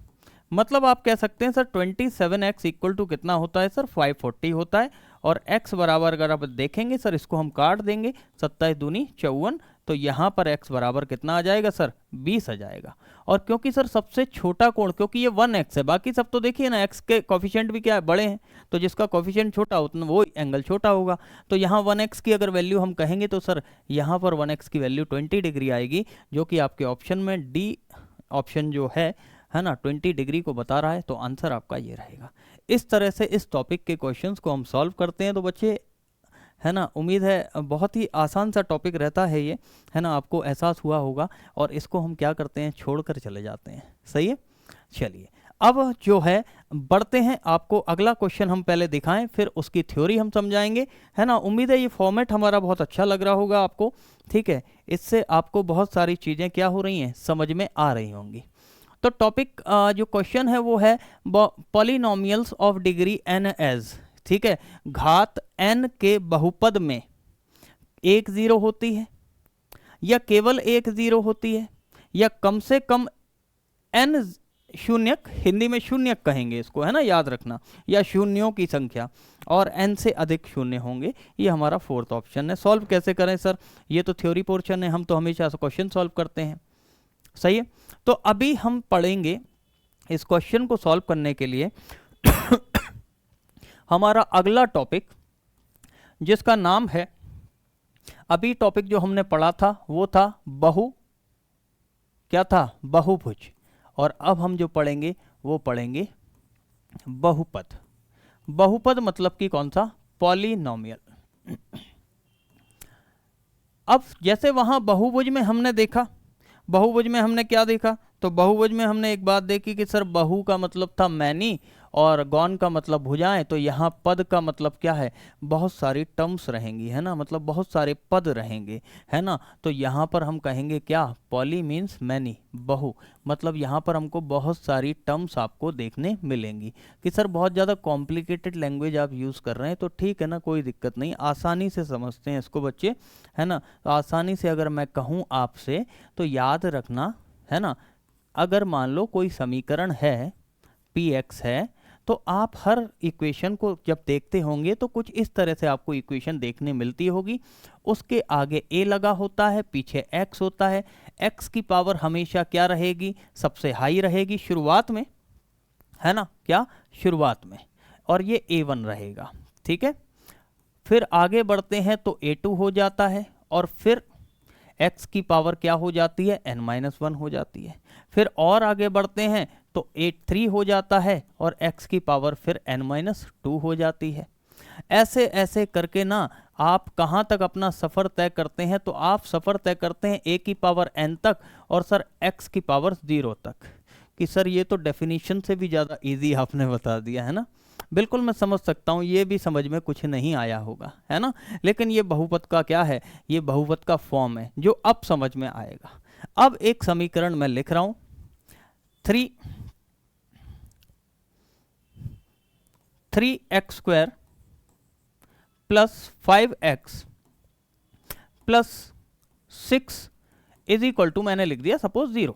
मतलब आप कह सकते हैं सर 27x इक्वल टू कितना होता है सर, 540 होता है। और x बराबर अगर आप देखेंगे सर, इसको हम काट देंगे, 27 दूनी 54, तो यहाँ पर x बराबर कितना आ जाएगा सर, 20 आ जाएगा। और क्योंकि सर सबसे छोटा कोण, क्योंकि ये 1x है, बाकी सब तो देखिए ना x के कोफिशिएंट भी क्या है, बड़े हैं, तो जिसका कोफिशिएंट छोटा उतना वो एंगल छोटा होगा। तो यहाँ 1x की अगर वैल्यू हम कहेंगे तो सर यहाँ पर 1x की वैल्यू 20 डिग्री आएगी, जो कि आपके ऑप्शन में डी ऑप्शन जो है ना 20 डिग्री को बता रहा है। तो आंसर आपका ये रहेगा। इस तरह से इस टॉपिक के क्वेश्चंस को हम सॉल्व करते हैं। तो बच्चे है ना, उम्मीद है बहुत ही आसान सा टॉपिक रहता है ये, है ना, आपको एहसास हुआ होगा। और इसको हम क्या करते हैं, छोड़कर चले जाते हैं। सही है, चलिए अब जो है बढ़ते हैं, आपको अगला क्वेश्चन हम पहले दिखाएं, फिर उसकी थ्योरी हम समझाएंगे, है ना। उम्मीद है ये फॉर्मेट हमारा बहुत अच्छा लग रहा होगा आपको, ठीक है। इससे आपको बहुत सारी चीज़ें क्या हो रही हैं, समझ में आ रही होंगी। तो टॉपिक जो क्वेश्चन है वो है polynomials of degree n as, ठीक है, घात n के बहुपद में एक जीरो होती है या केवल एक जीरो होती है या कम से कम n शून्यक, हिंदी में शून्यक कहेंगे इसको, है ना, याद रखना, या शून्यों की संख्या और n से अधिक शून्य होंगे। ये हमारा फोर्थ ऑप्शन है। सॉल्व कैसे करें सर, ये तो थ्योरी पोर्शन है, हम तो हमेशा क्वेश्चन सॉल्व करते हैं। सही है, तो अभी हम पढ़ेंगे इस क्वेश्चन को सॉल्व करने के लिए हमारा अगला टॉपिक, जिसका नाम है, अभी टॉपिक जो हमने पढ़ा था वो था क्या था, बहुभुज। और अब हम जो पढ़ेंगे वो पढ़ेंगे बहुपद। बहुपद मतलब कि कौन सा, पॉलिनोमियल। अब जैसे वहां बहुभुज में हमने देखा, बहुभुज में हमने क्या देखा, तो बहुभुज में हमने एक बात देखी कि सर बहु का मतलब था मैनी और गौन का मतलब भुजाएं। तो यहाँ पद का मतलब क्या है, बहुत सारी टर्म्स रहेंगी, है ना, मतलब बहुत सारे पद रहेंगे, है ना। तो यहाँ पर हम कहेंगे क्या, पॉली मीन्स मैनी, बहु मतलब यहाँ पर हमको बहुत सारी टर्म्स आपको देखने मिलेंगी। कि सर बहुत ज़्यादा कॉम्प्लिकेटेड लैंग्वेज आप यूज़ कर रहे हैं, तो ठीक है ना, कोई दिक्कत नहीं, आसानी से समझते हैं इसको बच्चे, है ना। तो आसानी से अगर मैं कहूँ आपसे तो याद रखना, है ना, अगर मान लो कोई समीकरण है px है, तो आप हर इक्वेशन को जब देखते होंगे तो कुछ इस तरह से आपको इक्वेशन देखने मिलती होगी। उसके आगे a लगा होता है, पीछे x होता है। x की पावर हमेशा क्या रहेगी, सबसे हाई रहेगी शुरुआत में, है ना, क्या शुरुआत में। और ये A1 रहेगा, ठीक है। फिर आगे बढ़ते हैं तो A2 हो जाता है और फिर x की पावर क्या हो जाती है, n-1 हो जाती है। फिर और आगे बढ़ते हैं तो A3 हो जाता है और x की पावर फिर n-2 हो जाती है। ऐसे ऐसे करके ना आप कहाँ तक अपना सफ़र तय करते हैं, तो आप सफ़र तय करते हैं a की पावर n तक और सर x की पावर 0 तक। कि सर ये तो डेफिनेशन से भी ज़्यादा इजी आपने बता दिया है ना। बिल्कुल मैं समझ सकता हूँ, ये भी समझ में कुछ नहीं आया होगा, है ना। लेकिन ये बहुपद का क्या है, ये बहुपद का फॉर्म है जो अब समझ में आएगा। अब एक समीकरण मैं लिख रहा हूँ, 3x square plus 5x plus 6 is equal to, मैंने लिख दिया सपोज 0,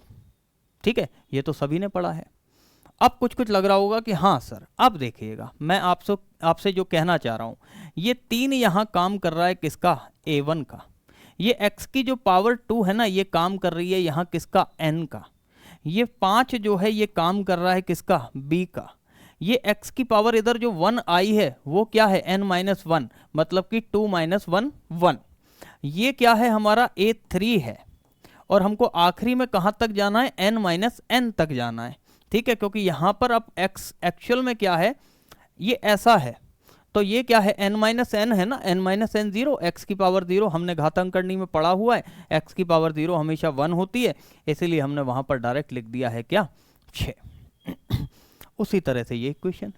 ठीक है। ये तो सभी ने पढ़ा है। अब कुछ कुछ लग रहा होगा कि हाँ सर, अब देखिएगा मैं आपसे जो कहना चाह रहा हूँ, ये 3 यहाँ काम कर रहा है किसका, A1 का। ये x की जो पावर 2 है ना, ये काम कर रही है यहाँ किसका, n का। ये 5 जो है ये काम कर रहा है किसका, b का। ये x की पावर इधर जो 1 आई है वो क्या है, n-1, मतलब कि 2 - 1 1। ये क्या है, हमारा A3 है और हमको आखिरी में कहाँ तक जाना है, n-n तक जाना है, ठीक है। क्योंकि यहाँ पर अब x एक्चुअल में क्या है, ये ऐसा है, तो ये क्या है, n-n है ना, n-n 0, x की पावर 0 हमने घातांकरणी में पढ़ा हुआ है, x की पावर 0 हमेशा 1 होती है, इसीलिए हमने वहाँ पर डायरेक्ट लिख दिया है क्या, 6। उसी तरह से ये इक्वेशन,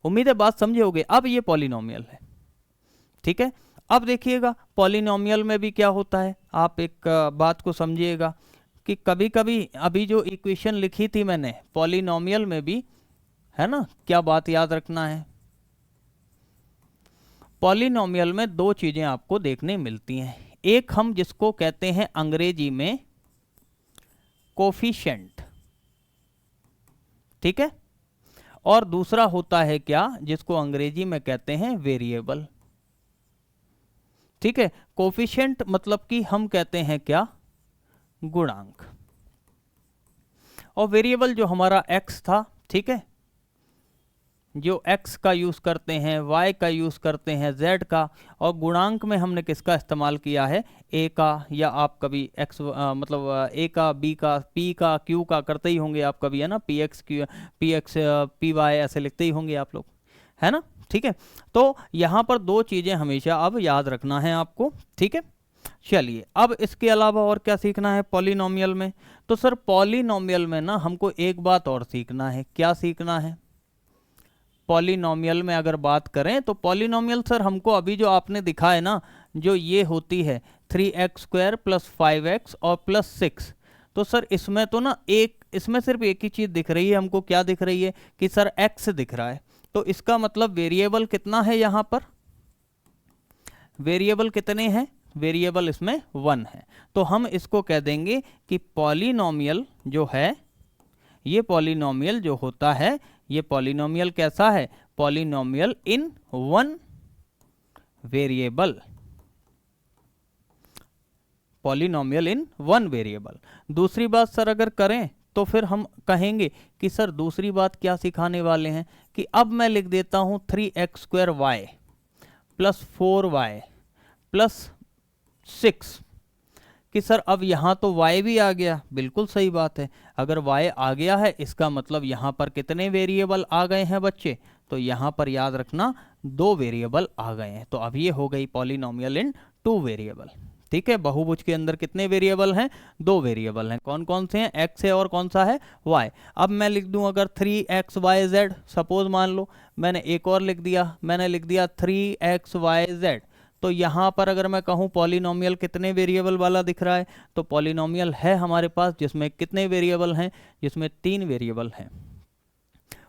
उम्मीद है बात समझे होगे। अब ये पॉलिनोमियल है, ठीक है। अब देखिएगा पॉलिनोमियल में भी क्या होता है, आप एक बात को समझिएगा कि कभी कभी अभी जो इक्वेशन लिखी थी मैंने पॉलिनोमियल में भी, है ना, क्या बात याद रखना है, पॉलिनोमियल में 2 चीजें आपको देखने मिलती हैं। एक हम जिसको कहते हैं अंग्रेजी में कोफिशिएंट, ठीक है, और दूसरा होता है क्या, जिसको अंग्रेजी में कहते हैं वेरिएबल, ठीक है। कोफिशिएंट मतलब कि हम कहते हैं क्या, गुणांक, और वेरिएबल जो हमारा x था, ठीक है, जो x का यूज करते हैं, y का यूज करते हैं, z का, और गुणांक में हमने किसका इस्तेमाल किया है, a का, या आप कभी x मतलब a का, b का, p का, q का करते ही होंगे आप कभी, है ना, px py ऐसे लिखते ही होंगे आप लोग, है ना, ठीक है। तो यहाँ पर 2 चीजें हमेशा अब याद रखना है आपको, ठीक है। चलिए अब इसके अलावा और क्या सीखना है पॉलिनोमियल में, तो सर पॉलिनोमियल में ना हमको एक बात और सीखना है। क्या सीखना है, पॉलिनोमियल में अगर बात करें तो पॉलिनोमियल सर हमको अभी जो आपने दिखा है ना, जो ये होती है 3x स्क्वायर प्लस 5x और प्लस 6, तो सर इसमें तो ना इसमें सिर्फ एक ही चीज दिख रही है हमको, क्या दिख रही है कि सर x दिख रहा है, तो इसका मतलब वेरिएबल कितना है, यहाँ पर वेरिएबल कितने हैं, वेरिएबल इसमें 1 है। तो हम इसको कह देंगे कि पॉलिनोमियल जो है, ये पॉलिनोमियल जो होता है, ये पॉलिनोमियल कैसा है, पॉलिनोमियल इन 1 वेरिएबल, पॉलिनोमियल इन 1 वेरिएबल। दूसरी बात सर अगर करें तो फिर हम कहेंगे कि सर दूसरी बात क्या सिखाने वाले हैं, कि अब मैं लिख देता हूं 3x square y plus 4y plus 6, कि सर अब यहाँ तो y भी आ गया, बिल्कुल सही बात है। अगर y आ गया है इसका मतलब यहाँ पर कितने वेरिएबल आ गए हैं बच्चे, तो यहाँ पर याद रखना 2 वेरिएबल आ गए हैं। तो अब ये हो गई पॉलिनोमियल इन 2 वेरिएबल, ठीक है। बहुभुज के अंदर कितने वेरिएबल हैं, 2 वेरिएबल हैं। कौन कौन से हैं, x है और कौन सा है, y। अब मैं लिख दूं अगर 3xyz, सपोज मान लो मैंने एक और लिख दिया, मैंने लिख दिया 3xyz, तो यहाँ पर अगर मैं कहूँ पॉलिनोमियल कितने वेरिएबल वाला दिख रहा है, तो पॉलिनोमियल है हमारे पास जिसमें कितने वेरिएबल हैं, जिसमें 3 वेरिएबल हैं।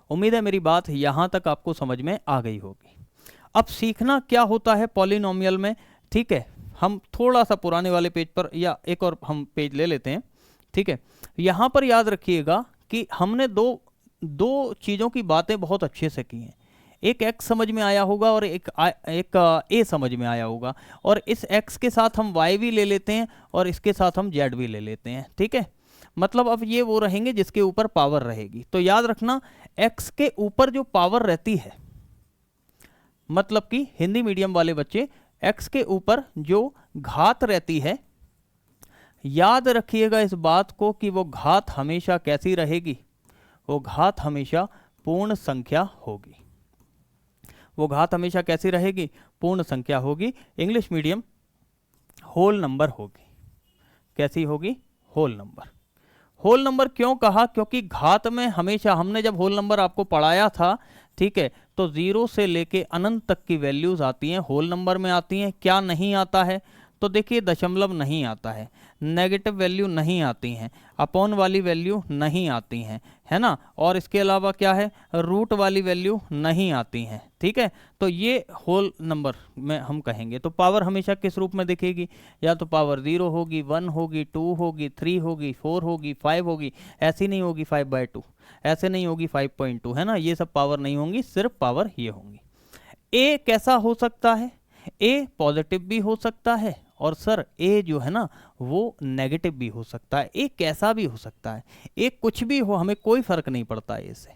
उम्मीद है मेरी बात यहाँ तक आपको समझ में आ गई होगी। अब सीखना क्या होता है पॉलिनोमियल में, ठीक है। हम थोड़ा सा पुराने वाले पेज पर, या एक और हम पेज ले लेते हैं, ठीक है। यहाँ पर याद रखिएगा कि हमने दो चीज़ों की बातें बहुत अच्छे से की हैं। एक x समझ में आया होगा और एक a समझ में आया होगा, और इस x के साथ हम y भी ले लेते हैं और इसके साथ हम z भी ले लेते हैं, ठीक है। मतलब अब ये वो रहेंगे जिसके ऊपर पावर रहेगी। तो याद रखना x के ऊपर जो पावर रहती है, मतलब कि हिंदी मीडियम वाले बच्चे, x के ऊपर जो घात रहती है, याद रखिएगा इस बात को कि वो घात हमेशा कैसी रहेगी, वो घात हमेशा पूर्ण संख्या होगी। वो घात हमेशा कैसी रहेगी, पूर्ण संख्या होगी। इंग्लिश मीडियम होल नंबर होगी। कैसी होगी, होल नंबर। होल नंबर क्यों कहा, क्योंकि घात में हमेशा, हमने जब होल नंबर आपको पढ़ाया था, ठीक है, तो 0 से लेके अनंत तक की वैल्यूज आती हैं, होल नंबर में आती हैं। क्या नहीं आता है, तो देखिए दशमलव नहीं आता है, नेगेटिव वैल्यू नहीं आती हैं, अपॉन वाली वैल्यू नहीं आती हैं, है ना, और इसके अलावा क्या है, रूट वाली वैल्यू नहीं आती हैं, ठीक है। तो ये होल नंबर में हम कहेंगे। तो पावर हमेशा किस रूप में दिखेगी, या तो पावर 0 होगी, 1 होगी, 2 होगी, 3 होगी, 4 होगी, 5 होगी, ऐसी नहीं होगी 5/2, ऐसे नहीं होगी 5.2, है ना, ये सब पावर नहीं होंगी, सिर्फ पावर ये होंगी। ए कैसा हो सकता है, ए पॉजिटिव भी हो सकता है, और सर ए जो है ना वो नेगेटिव भी हो सकता है, ए कैसा भी हो सकता है, ए कुछ भी हो, हमें कोई फर्क नहीं पड़ता है इससे,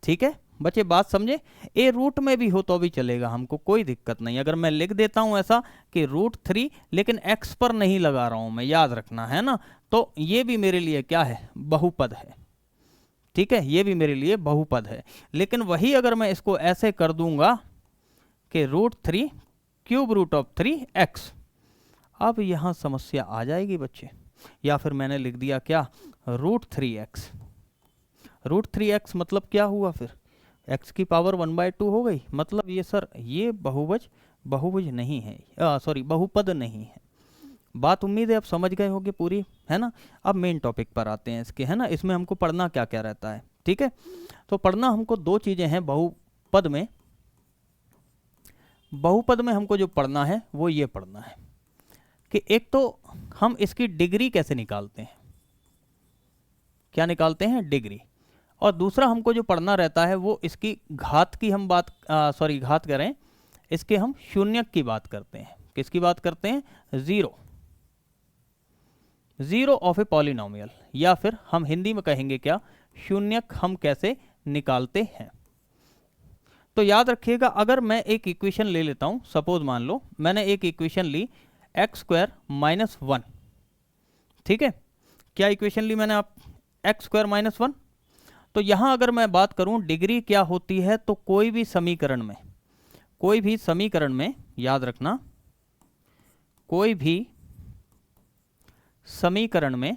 ठीक है बच्चे, बात समझे। ए रूट में भी हो तो भी चलेगा, हमको कोई दिक्कत नहीं। अगर मैं लिख देता हूं ऐसा कि √3, लेकिन x पर नहीं लगा रहा हूं मैं, याद रखना है ना, तो ये भी मेरे लिए क्या है, बहुपद है, ठीक है, ये भी मेरे लिए बहुपद है। लेकिन वही अगर मैं इसको ऐसे कर दूंगा कि √3 क्यूब √3x, अब यहां समस्या आ जाएगी बच्चे। या फिर मैंने लिख दिया क्या, √3x। √3x मतलब क्या हुआ, फिर x की पावर 1/2 हो गई। मतलब ये सर ये बहुभुज नहीं है, सॉरी बहुपद नहीं है। बात उम्मीद है आप समझ गए होंगे पूरी, है ना। अब मेन टॉपिक पर आते हैं इसके, है ना। इसमें हमको पढ़ना क्या क्या रहता है, ठीक है। तो पढ़ना हमको दो चीजें हैं बहुपद में। बहुपद में हमको जो पढ़ना है वो ये पढ़ना है कि एक तो हम इसकी डिग्री कैसे निकालते हैं, क्या निकालते हैं, डिग्री। और दूसरा हमको जो पढ़ना रहता है वो इसकी घात की हम बात, सॉरी घात करें, इसके हम शून्यक की बात करते हैं। किसकी बात करते हैं, जीरो ऑफ ए पॉलिनोमियल, या फिर हम हिंदी में कहेंगे क्या, शून्यक हम कैसे निकालते हैं। तो याद रखिएगा, अगर मैं एक इक्वेशन ले लेता हूं, सपोज मान लो मैंने एक इक्वेशन ली x² - 1, ठीक है। क्या इक्वेशन ली मैंने, आप x² - 1। तो यहां अगर मैं बात करूं डिग्री क्या होती है, तो कोई भी समीकरण में, याद रखना, कोई भी समीकरण में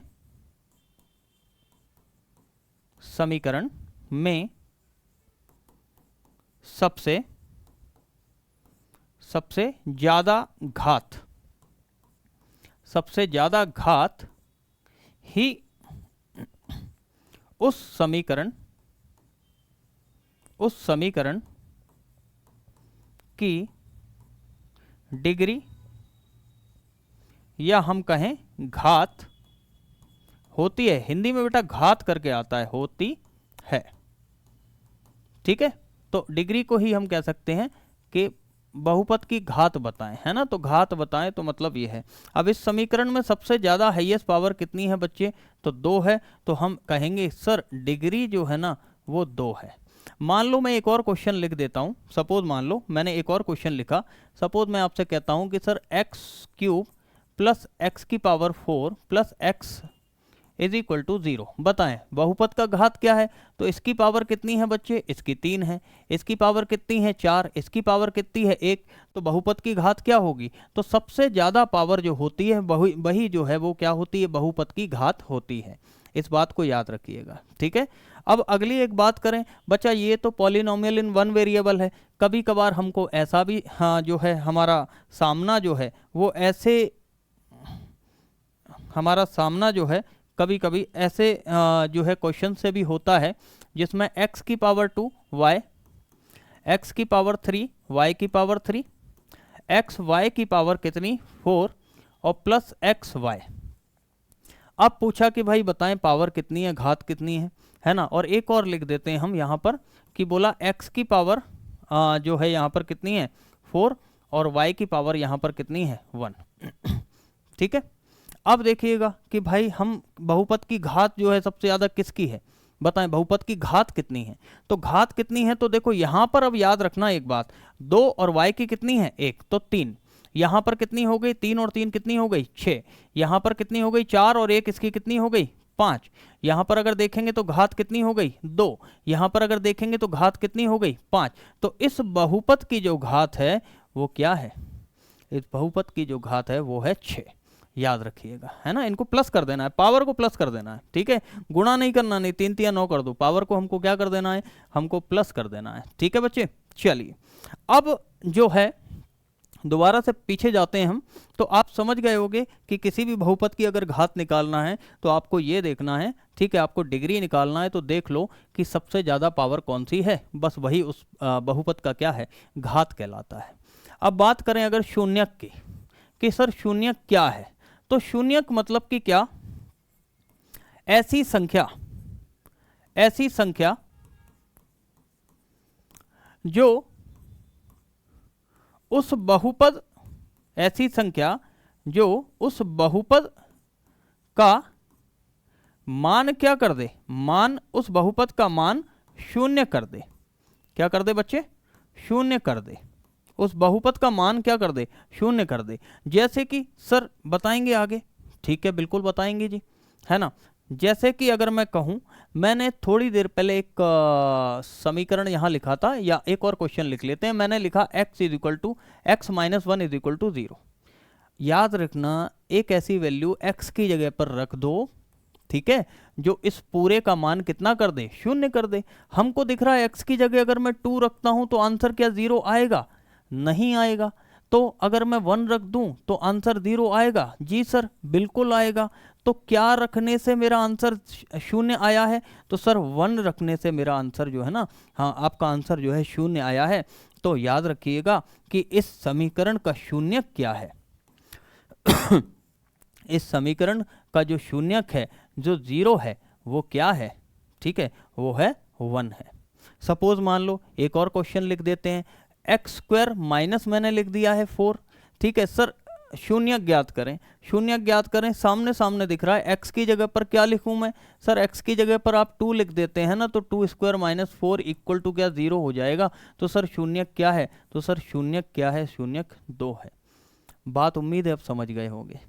सबसे ज्यादा घात ही उस समीकरण की डिग्री, या हम कहें घात होती है। हिंदी में बेटा घात करके आता है, होती है, ठीक है। तो डिग्री को ही हम कह सकते हैं कि बहुपद की घात बताएं, है ना। तो घात बताएं तो मतलब ये है। अब इस समीकरण में सबसे ज्यादा हाईएस्ट पावर कितनी है बच्चे, तो 2 है। तो हम कहेंगे सर डिग्री जो है ना वो 2 है। मान लो मैं एक और क्वेश्चन लिख देता हूं, सपोज मान लो मैंने एक और क्वेश्चन लिखा। सपोज मैं आपसे कहता हूं कि सर x³ + x⁴ + x = 0, बताएं बहुपद का घात क्या है। तो इसकी पावर कितनी है बच्चे, इसकी 3 है। इसकी पावर कितनी है, 4। इसकी पावर कितनी है, 1। तो बहुपद की घात क्या होगी, तो सबसे ज्यादा पावर जो होती है वही जो है वो क्या होती है, बहुपद की घात होती है। इस बात को याद रखिएगा, ठीक है। अब अगली एक बात करें बच्चा, ये तो पॉलिनोमियल इन 1 वेरिएबल है। कभी कभार हमको ऐसा भी, हाँ, जो है हमारा सामना जो है वो ऐसे, हमारा सामना जो है कभी कभी ऐसे जो है क्वेश्चन से भी होता है, जिसमें x⁴ y, x⁴ y⁴, xy कितनी 4 और प्लस xy। अब पूछा कि भाई बताएं पावर कितनी है, घात कितनी है ना। और एक और लिख देते हैं हम यहाँ पर कि बोला x⁴ जो है यहाँ पर कितनी है 4 और y⁴ यहाँ पर कितनी है 1, ठीक है। अब देखिएगा कि भाई हम बहुपद की घात जो है सबसे ज़्यादा किसकी है, बताएं बहुपद की घात कितनी है। तो घात कितनी है, तो देखो यहां पर अब याद रखना एक बात, 2 और y की कितनी है 1, तो 3। यहां पर कितनी हो गई 3 और 3 कितनी हो गई 6। यहां पर कितनी हो गई 4 और 1 इसकी कितनी हो गई 5। यहां पर अगर देखेंगे तो घात कितनी हो गई 2। यहां पर अगर देखेंगे तो घात कितनी हो गई 5। तो इस बहुपद की जो घात है वो क्या है, इस बहुपद की जो घात है वो है 6। याद रखिएगा, है ना। इनको प्लस कर देना है, पावर को प्लस कर देना है, ठीक है, गुणा नहीं करना, नहीं 3 3 9 कर दो, पावर को हमको क्या कर देना है, हमको प्लस कर देना है, ठीक है बच्चे। चलिए अब जो है दोबारा से पीछे जाते हैं हम, तो आप समझ गए होंगे कि किसी भी बहुपद की अगर घात निकालना है तो आपको ये देखना है, ठीक है, आपको डिग्री निकालना है, तो देख लो कि सबसे ज़्यादा पावर कौन सी है, बस वही उस बहुपद का क्या है, घात कहलाता है। अब बात करें अगर शून्यक की, कि सर शून्यक क्या है, तो शून्यक मतलब कि क्या, ऐसी संख्या जो उस बहुपद, ऐसी संख्या जो उस बहुपद का मान क्या कर दे, मान उस बहुपद का मान शून्य कर दे। क्या कर दे बच्चे, शून्य कर दे, उस बहुपद का मान क्या कर दे, शून्य कर दे। जैसे कि सर बताएंगे आगे, ठीक है बिल्कुल बताएंगे जी, है ना। जैसे कि अगर मैं कहूं, मैंने थोड़ी देर पहले एक समीकरण यहाँ लिखा था, या एक और क्वेश्चन लिख लेते हैं। मैंने लिखा x = x - 1 = 0। याद रखना, एक ऐसी वैल्यू x की जगह पर रख दो, ठीक है, जो इस पूरे का मान कितना कर दे, शून्य कर दे। हमको दिख रहा है x की जगह अगर मैं 2 रखता हूं तो आंसर क्या 0 आएगा, नहीं आएगा। तो अगर मैं 1 रख दूं तो आंसर 0 आएगा, जी सर बिल्कुल आएगा। तो क्या रखने से मेरा आंसर शून्य आया है, तो सर 1 रखने से मेरा आंसर जो है ना, हाँ आपका आंसर जो है शून्य आया है। तो याद रखिएगा कि इस समीकरण का शून्यक क्या है इस समीकरण का जो शून्यक है, जो 0 है, वो क्या है, ठीक है, वो है 1 है। सपोज मान लो एक और क्वेश्चन लिख देते हैं, x² माइनस मैंने लिख दिया है 4, ठीक है। सर शून्यक ज्ञात करें, शून्यक ज्ञात करें, सामने सामने दिख रहा है, x की जगह पर क्या लिखूं मैं, सर x की जगह पर आप 2 लिख देते हैं ना, तो 2² - 4 = क्या 0 हो जाएगा। तो सर शून्यक क्या है, तो सर शून्यक क्या है, शून्यक 2 है। बात उम्मीद है अब समझ गए होंगे,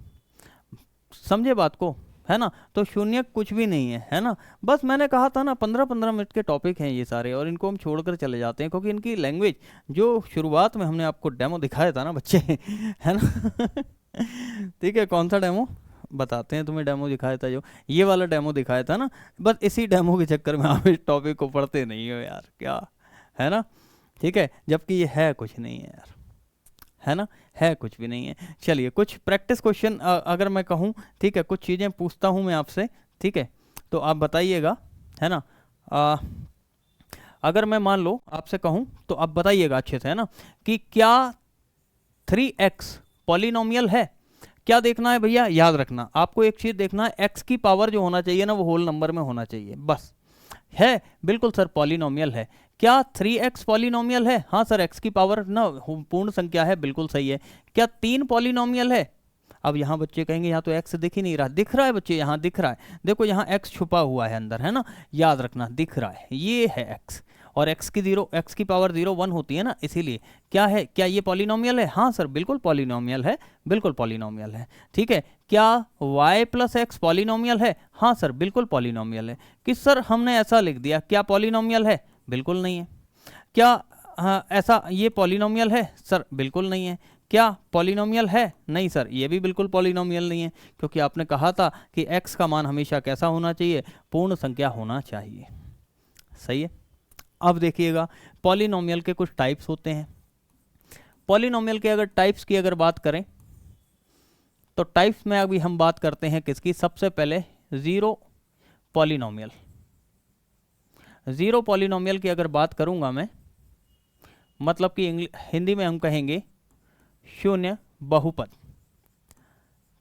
समझे बात को, है ना। तो शून्यक कुछ भी नहीं है ना। बस मैंने कहा था ना 15-15 मिनट के टॉपिक हैं ये सारे, और इनको हम छोड़कर चले जाते हैं, क्योंकि इनकी लैंग्वेज जो शुरुआत में हमने आपको डेमो दिखाया था ना बच्चे है ना ठीक है, कौन सा डेमो बताते हैं तुम्हें, डेमो दिखाया था जो ये वाला डेमो दिखाया था ना, बस इसी डेमो के चक्कर में आप इस टॉपिक को पढ़ते नहीं हो यार, क्या है ना, ठीक है, जबकि ये है कुछ नहीं है यार, है ना, है कुछ भी नहीं है। चलिए कुछ प्रैक्टिस क्वेश्चन अगर मैं कहूँ, ठीक है, कुछ चीज़ें पूछता हूँ मैं आपसे, ठीक है, तो आप बताइएगा, है ना। अगर मैं मान लो आपसे कहूँ तो आप बताइएगा अच्छे से, है ना, कि क्या 3x पॉलिनोमियल है। क्या देखना है भैया, याद रखना आपको एक चीज़ देखना है, x की पावर जो होना चाहिए ना वो होल नंबर में होना चाहिए, बस। है बिल्कुल सर पॉलिनोमियल है। क्या 3x पॉलिनोमियल है, हाँ सर x की पावर ना पूर्ण संख्या है, बिल्कुल सही है। क्या 3 पॉलिनोमियल है, अब यहाँ बच्चे कहेंगे यहाँ तो x दिख ही नहीं रहा, दिख रहा है बच्चे, यहाँ दिख रहा है, देखो यहाँ x छुपा हुआ है अंदर, है ना, याद रखना दिख रहा है, ये है x, और x की पावर 0 1 होती है ना, इसीलिए क्या है, क्या ये पॉलिनोमियल है, हाँ सर बिल्कुल पॉलिनोमियल है, बिल्कुल पॉलिनोमियल है, ठीक है। क्या y + x पॉलिनोमियल है, हाँ सर बिल्कुल पॉलिनोमियल है। कि सर हमने ऐसा लिख दिया, क्या पॉलिनोमियल है, बिल्कुल नहीं है। क्या हाँ ऐसा ये पॉलिनोमियल है, सर बिल्कुल नहीं है। क्या पॉलिनोमियल है, नहीं सर ये भी बिल्कुल पॉलिनोमियल नहीं है, क्योंकि आपने कहा था कि x का मान हमेशा कैसा होना चाहिए, पूर्ण संख्या होना चाहिए, सही है। अब देखिएगा पॉलिनोमियल के कुछ टाइप्स होते हैं। पॉलिनोमियल के अगर टाइप्स की अगर बात करें तो टाइप्स में अभी हम बात करते हैं किसकी, सबसे पहले ज़ीरो पॉलिनोमियल। ज़ीरो पॉलिनोमियल की अगर बात करूंगा मैं, मतलब कि हिंदी में हम कहेंगे शून्य बहुपद।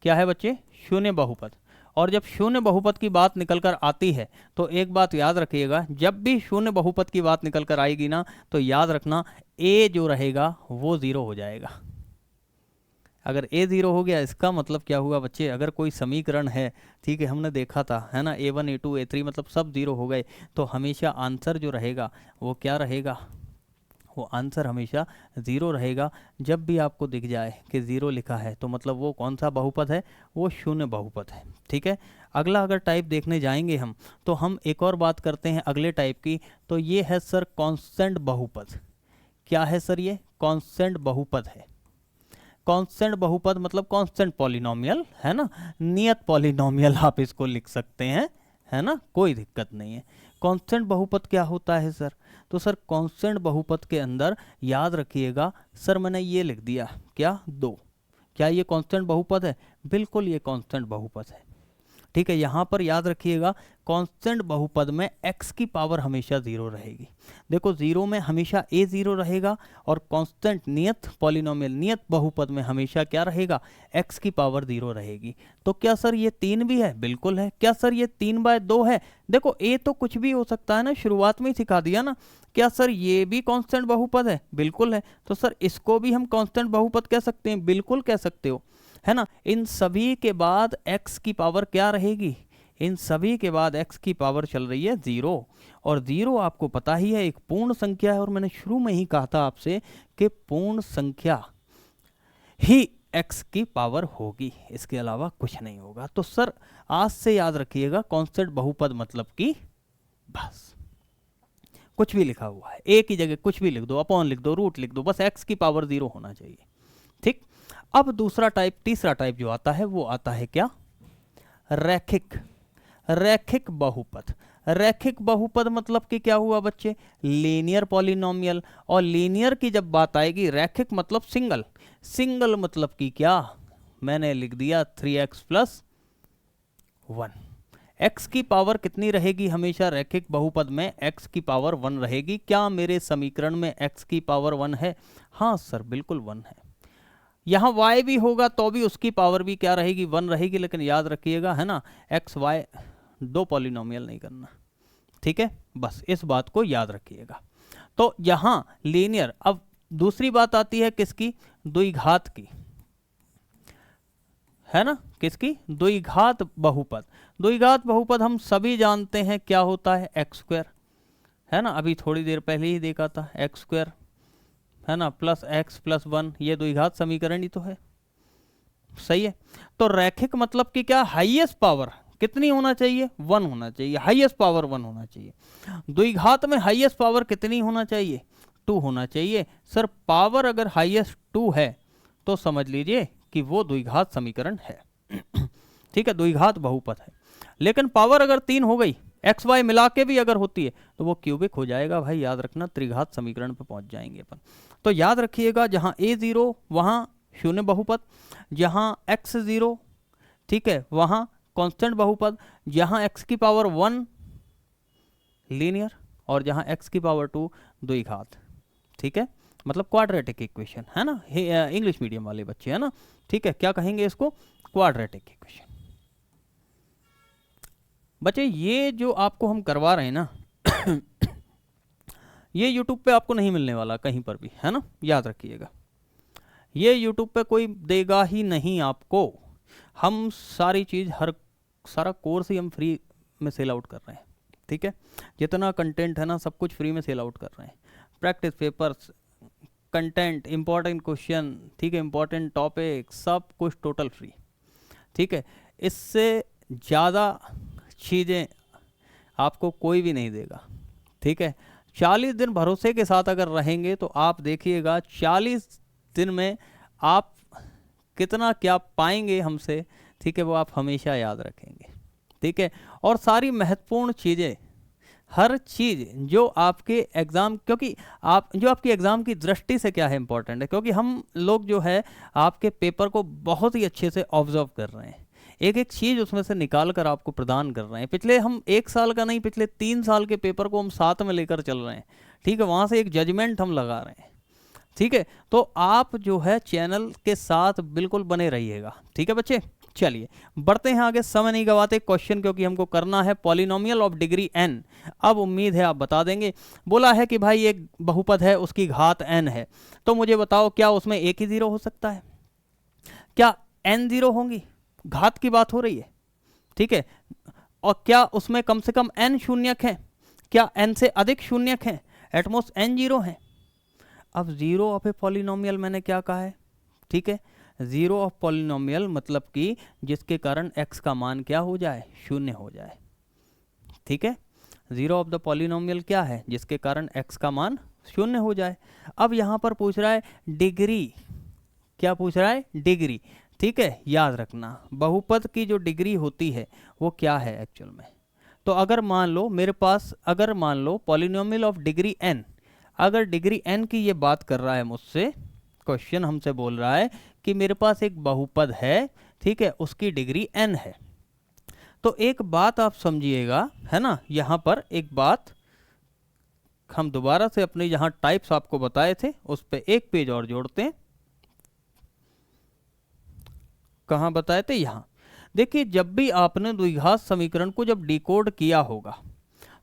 क्या है बच्चे, शून्य बहुपद। और जब शून्य बहुपद की बात निकलकर आती है तो एक बात याद रखिएगा, जब भी शून्य बहुपद की बात निकलकर आएगी ना, तो याद रखना a जो रहेगा वो 0 हो जाएगा। अगर a 0 हो गया इसका मतलब क्या हुआ बच्चे, अगर कोई समीकरण है, ठीक है, हमने देखा था है ना, a1 a2 a3 मतलब सब 0 हो गए, तो हमेशा आंसर जो रहेगा वो क्या रहेगा, वो आंसर हमेशा 0 रहेगा। जब भी आपको दिख जाए कि 0 लिखा है तो मतलब वो कौन सा बहुपद है, वो शून्य बहुपद है। ठीक है, अगला अगर टाइप देखने जाएंगे हम, तो हम एक और बात करते हैं अगले टाइप की, तो ये है सर कांस्टेंट बहुपद। क्या है सर, ये कांस्टेंट बहुपद है। कांस्टेंट बहुपद मतलब कांस्टेंट पॉलिनोमियल है ना, नियत पॉलिनोमियल आप इसको लिख सकते हैं, है ना, कोई दिक्कत नहीं है। कांस्टेंट बहुपद क्या होता है सर, तो सर कांस्टेंट बहुपद के अंदर याद रखिएगा, सर मैंने ये लिख दिया क्या 2, क्या ये कांस्टेंट बहुपद है, बिल्कुल ये कांस्टेंट बहुपद है। ठीक है, यहाँ पर याद रखिएगा कांस्टेंट बहुपद में x की पावर हमेशा 0 रहेगी। देखो 0 में हमेशा a 0 रहेगा, और कांस्टेंट नियत पॉलिनोमियल नियत बहुपद में हमेशा क्या रहेगा, x की पावर 0 रहेगी। तो क्या सर ये 3 भी है, बिल्कुल है। क्या सर ये 3/2 है, देखो a तो कुछ भी हो सकता है ना, शुरुआत में ही सिखा दिया ना। क्या सर ये भी कांस्टेंट बहुपद है, बिल्कुल है। तो सर इसको भी हम कांस्टेंट बहुपद कह सकते हैं, बिल्कुल कह सकते हो, है ना। इन सभी के बाद x की पावर क्या रहेगी, इन सभी के बाद x की पावर चल रही है 0, और 0 आपको पता ही है एक पूर्ण संख्या है, और मैंने शुरू में ही कहा था आपसे कि पूर्ण संख्या ही x की पावर होगी, इसके अलावा कुछ नहीं होगा। तो सर आज से याद रखिएगा कांस्टेंट बहुपद मतलब कि बस कुछ भी लिखा हुआ है, a की जगह कुछ भी लिख दो, अपॉन लिख दो, रूट लिख दो, बस x की पावर 0 होना चाहिए। ठीक, अब दूसरा टाइप, तीसरा टाइप जो आता है वो आता है क्या, रैखिक। रैखिक बहुपद। रैखिक बहुपद मतलब कि क्या हुआ बच्चे, लीनियर पॉलिनोमियल, और लीनियर की जब बात आएगी, रैखिक मतलब सिंगल। सिंगल मतलब कि क्या, मैंने लिख दिया 3x + 1। x की पावर कितनी रहेगी हमेशा रैखिक बहुपद में, x की पावर 1 रहेगी। क्या मेरे समीकरण में x की पावर 1 है, हाँ सर बिल्कुल 1 है। यहाँ y भी होगा तो भी उसकी पावर भी क्या रहेगी, 1 रहेगी। लेकिन याद रखिएगा है ना, x y दो पॉलिनोमियल नहीं करना, ठीक है, बस इस बात को याद रखिएगा। तो यहाँ लीनियर। अब दूसरी बात आती है किसकी, द्विघात की, है ना, किसकी, द्विघात बहुपद। द्विघात बहुपद हम सभी जानते हैं क्या होता है, x², है ना, अभी थोड़ी देर पहले ही देखा था, x² है ना, +x + 1, ये द्विघात समीकरण ही तो है, सही है। तो रैखिक मतलब कि क्या, हाईएस्ट पावर कितनी होना चाहिए, 1 होना चाहिए, हाईएस्ट पावर 1 होना चाहिए। द्विघात में हाईएस्ट पावर कितनी होना चाहिए, 2 होना चाहिए। सर पावर अगर हाईएस्ट 2 है तो समझ लीजिए कि वो द्विघात समीकरण है। ठीक है, द्विघात बहुपद है। लेकिन पावर अगर 3 हो गई, एक्स वाई मिला के भी अगर होती है तो वो क्यूबिक हो जाएगा भाई, याद रखना, त्रिघात समीकरण पे पहुंच जाएंगे अपन। तो याद रखिएगा जहां a 0 वहां शून्य बहुपद, जहां x 0 ठीक है वहां कांस्टेंट बहुपद, जहां x की पावर 1 लीनियर, और जहां x की पावर 2 द्विघात। ठीक है, मतलब क्वाड्रेटिक इक्वेशन, है ना, इंग्लिश मीडियम वाले बच्चे, है ना। ठीक है, क्या कहेंगे इसको, क्वाड्रेटिक इक्वेशन। बच्चे ये जो आपको हम करवा रहे हैं ना ये यूट्यूब पे आपको नहीं मिलने वाला कहीं पर भी, है ना, याद रखिएगा। ये यूट्यूब पे कोई देगा ही नहीं आपको। हम सारी चीज़, सारा कोर्स ही हम फ्री में सेल आउट कर रहे हैं। ठीक है, जितना कंटेंट है ना सब कुछ फ्री में सेल आउट कर रहे हैं। Practice papers, content, important question, ठीक है, इंपॉर्टेंट टॉपिक, सब कुछ टोटल फ्री। ठीक है, इससे ज़्यादा चीज़ें आपको कोई भी नहीं देगा। ठीक है, 40 दिन भरोसे के साथ अगर रहेंगे तो आप देखिएगा 40 दिन में आप कितना क्या पाएंगे हमसे। ठीक है, वो आप हमेशा याद रखेंगे। ठीक है, और सारी महत्वपूर्ण चीज़ें, हर चीज़ जो आपके एग्ज़ाम, क्योंकि आप जो आपकी एग्ज़ाम की दृष्टि से क्या है इंपॉर्टेंट है, क्योंकि हम लोग जो है आपके पेपर को बहुत ही अच्छे से ऑब्जर्व कर रहे हैं, एक एक चीज़ उसमें से निकाल कर आपको प्रदान कर रहे हैं। पिछले हम 1 साल का नहीं, पिछले 3 साल के पेपर को हम साथ में लेकर चल रहे हैं। ठीक है, वहाँ से एक जजमेंट हम लगा रहे हैं। ठीक है, तो आप जो है चैनल के साथ बिल्कुल बने रहिएगा। ठीक है बच्चे, चलिए बढ़ते हैं आगे, समय नहीं गवाते, क्वेश्चन क्योंकि हमको करना है पॉलिनोमियल ऑफ डिग्री n। अब उम्मीद है आप बता देंगे। बोला है कि भाई एक बहुपद है उसकी घात n है, तो मुझे बताओ क्या उसमें एक ही 0 हो सकता है, क्या n 0 होंगी? घात की बात हो रही है, ठीक है। और क्या उसमें कम से कम n शून्यक हैं? क्या n से अधिक शून्यक हैं? एटमोस्ट n 0 हैं। अब जीरो ऑफ ए पॉलिनोमियल मैंने क्या कहा है, ठीक है, जीरो ऑफ पॉलिनोमियल मतलब कि जिसके कारण x का मान क्या हो जाए, शून्य हो जाए, ठीक है। जीरो ऑफ द पॉलिनोमियल क्या है, जिसके कारण x का मान शून्य हो जाए। अब यहाँ पर पूछ रहा है डिग्री, क्या पूछ रहा है, डिग्री, ठीक है। याद रखना बहुपद की जो डिग्री होती है वो क्या है एक्चुअल में। तो अगर मान लो मेरे पास, अगर मान लो पॉलिनोमियल ऑफ डिग्री n, अगर डिग्री n की ये बात कर रहा है मुझसे, क्वेश्चन हमसे बोल रहा है कि मेरे पास एक बहुपद है, ठीक है, उसकी डिग्री n है। तो एक बात आप समझिएगा, है ना, यहाँ पर एक बात हम दोबारा से अपने यहाँ टाइप्स आपको बताए थे उस पर एक पेज और जोड़ते हैं। कहाँ बताए थे, यहाँ देखिए। जब भी आपने द्विघात समीकरण को जब डिकोड किया होगा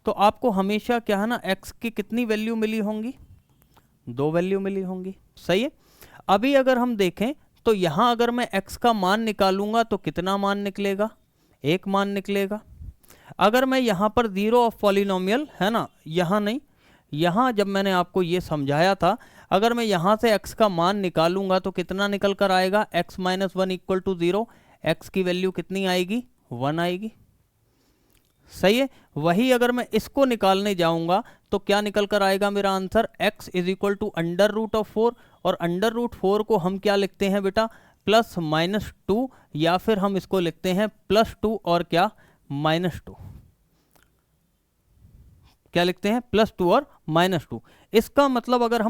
तो आपको हमेशा क्या है ना, x की कितनी वैल्यू मिली होंगी, 2 वैल्यू मिली होंगी, सही है। अभी अगर हम देखें तो यहाँ अगर मैं x का मान निकालूंगा तो कितना मान निकलेगा, 1 मान निकलेगा। अगर मैं यहाँ पर जीरो ऑफ पॉलिनोमियल, है ना, यहाँ नहीं, यहाँ जब मैंने आपको ये समझाया था, अगर मैं यहाँ से x का मान निकालूंगा तो कितना निकल कर आएगा, x minus 1 equal to 0, x की वैल्यू कितनी आएगी, 1 आएगी, सही है। वही अगर मैं इसको निकालने जाऊंगा तो क्या निकल कर आएगा मेरा answer, x is equal to under root of 4, और अंडर रूट 4 को हम क्या लिखते हैं बेटा, प्लस माइनस 2, या फिर हम इसको लिखते हैं प्लस 2 और क्या, माइनस 2, क्या लिखते हैं, प्लस 2 और माइनस 2। इसका मतलब अगर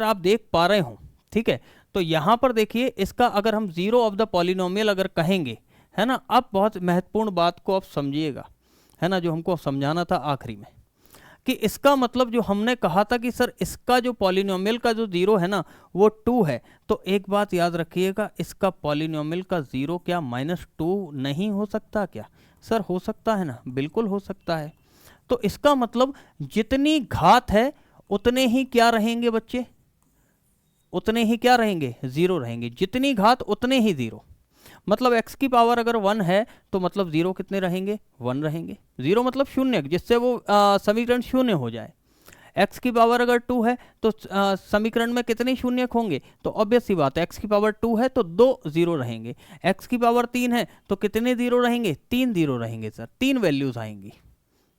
आप देख पा रहे हो, ठीक है, तो यहाँ पर देखिए इसका अगर हम जीरो ऑफ द पॉलिनोमियल अगर कहेंगे, है ना, अब बहुत महत्वपूर्ण बात को आप समझिएगा, है ना, जो हमको समझाना था आखिरी में, कि इसका मतलब जो हमने कहा था कि सर इसका जो पॉलिनोमियल का जो जीरो है ना वो 2 है, तो एक बात याद रखिएगा, इसका पॉलिनोमियल का जीरो क्या -2 नहीं हो सकता क्या, सर हो सकता है ना, बिल्कुल हो सकता है। तो इसका मतलब जितनी घात है उतने ही क्या रहेंगे बच्चे, उतने ही क्या रहेंगे, जीरो रहेंगे, जितनी घात उतने ही जीरो। मतलब x की पावर अगर 1 है तो मतलब जीरो कितने रहेंगे, 1 रहेंगे। जीरो मतलब शून्य, जिससे वो समीकरण शून्य हो जाए। x की पावर अगर 2 है तो समीकरण में कितने शून्यक होंगे, तो ऑब्वियस सी बात है x की पावर 2 है तो 2 जीरो रहेंगे। x की पावर 3 है तो कितने जीरो रहेंगे, 3 जीरो रहेंगे सर, 3 वैल्यूज आएंगी,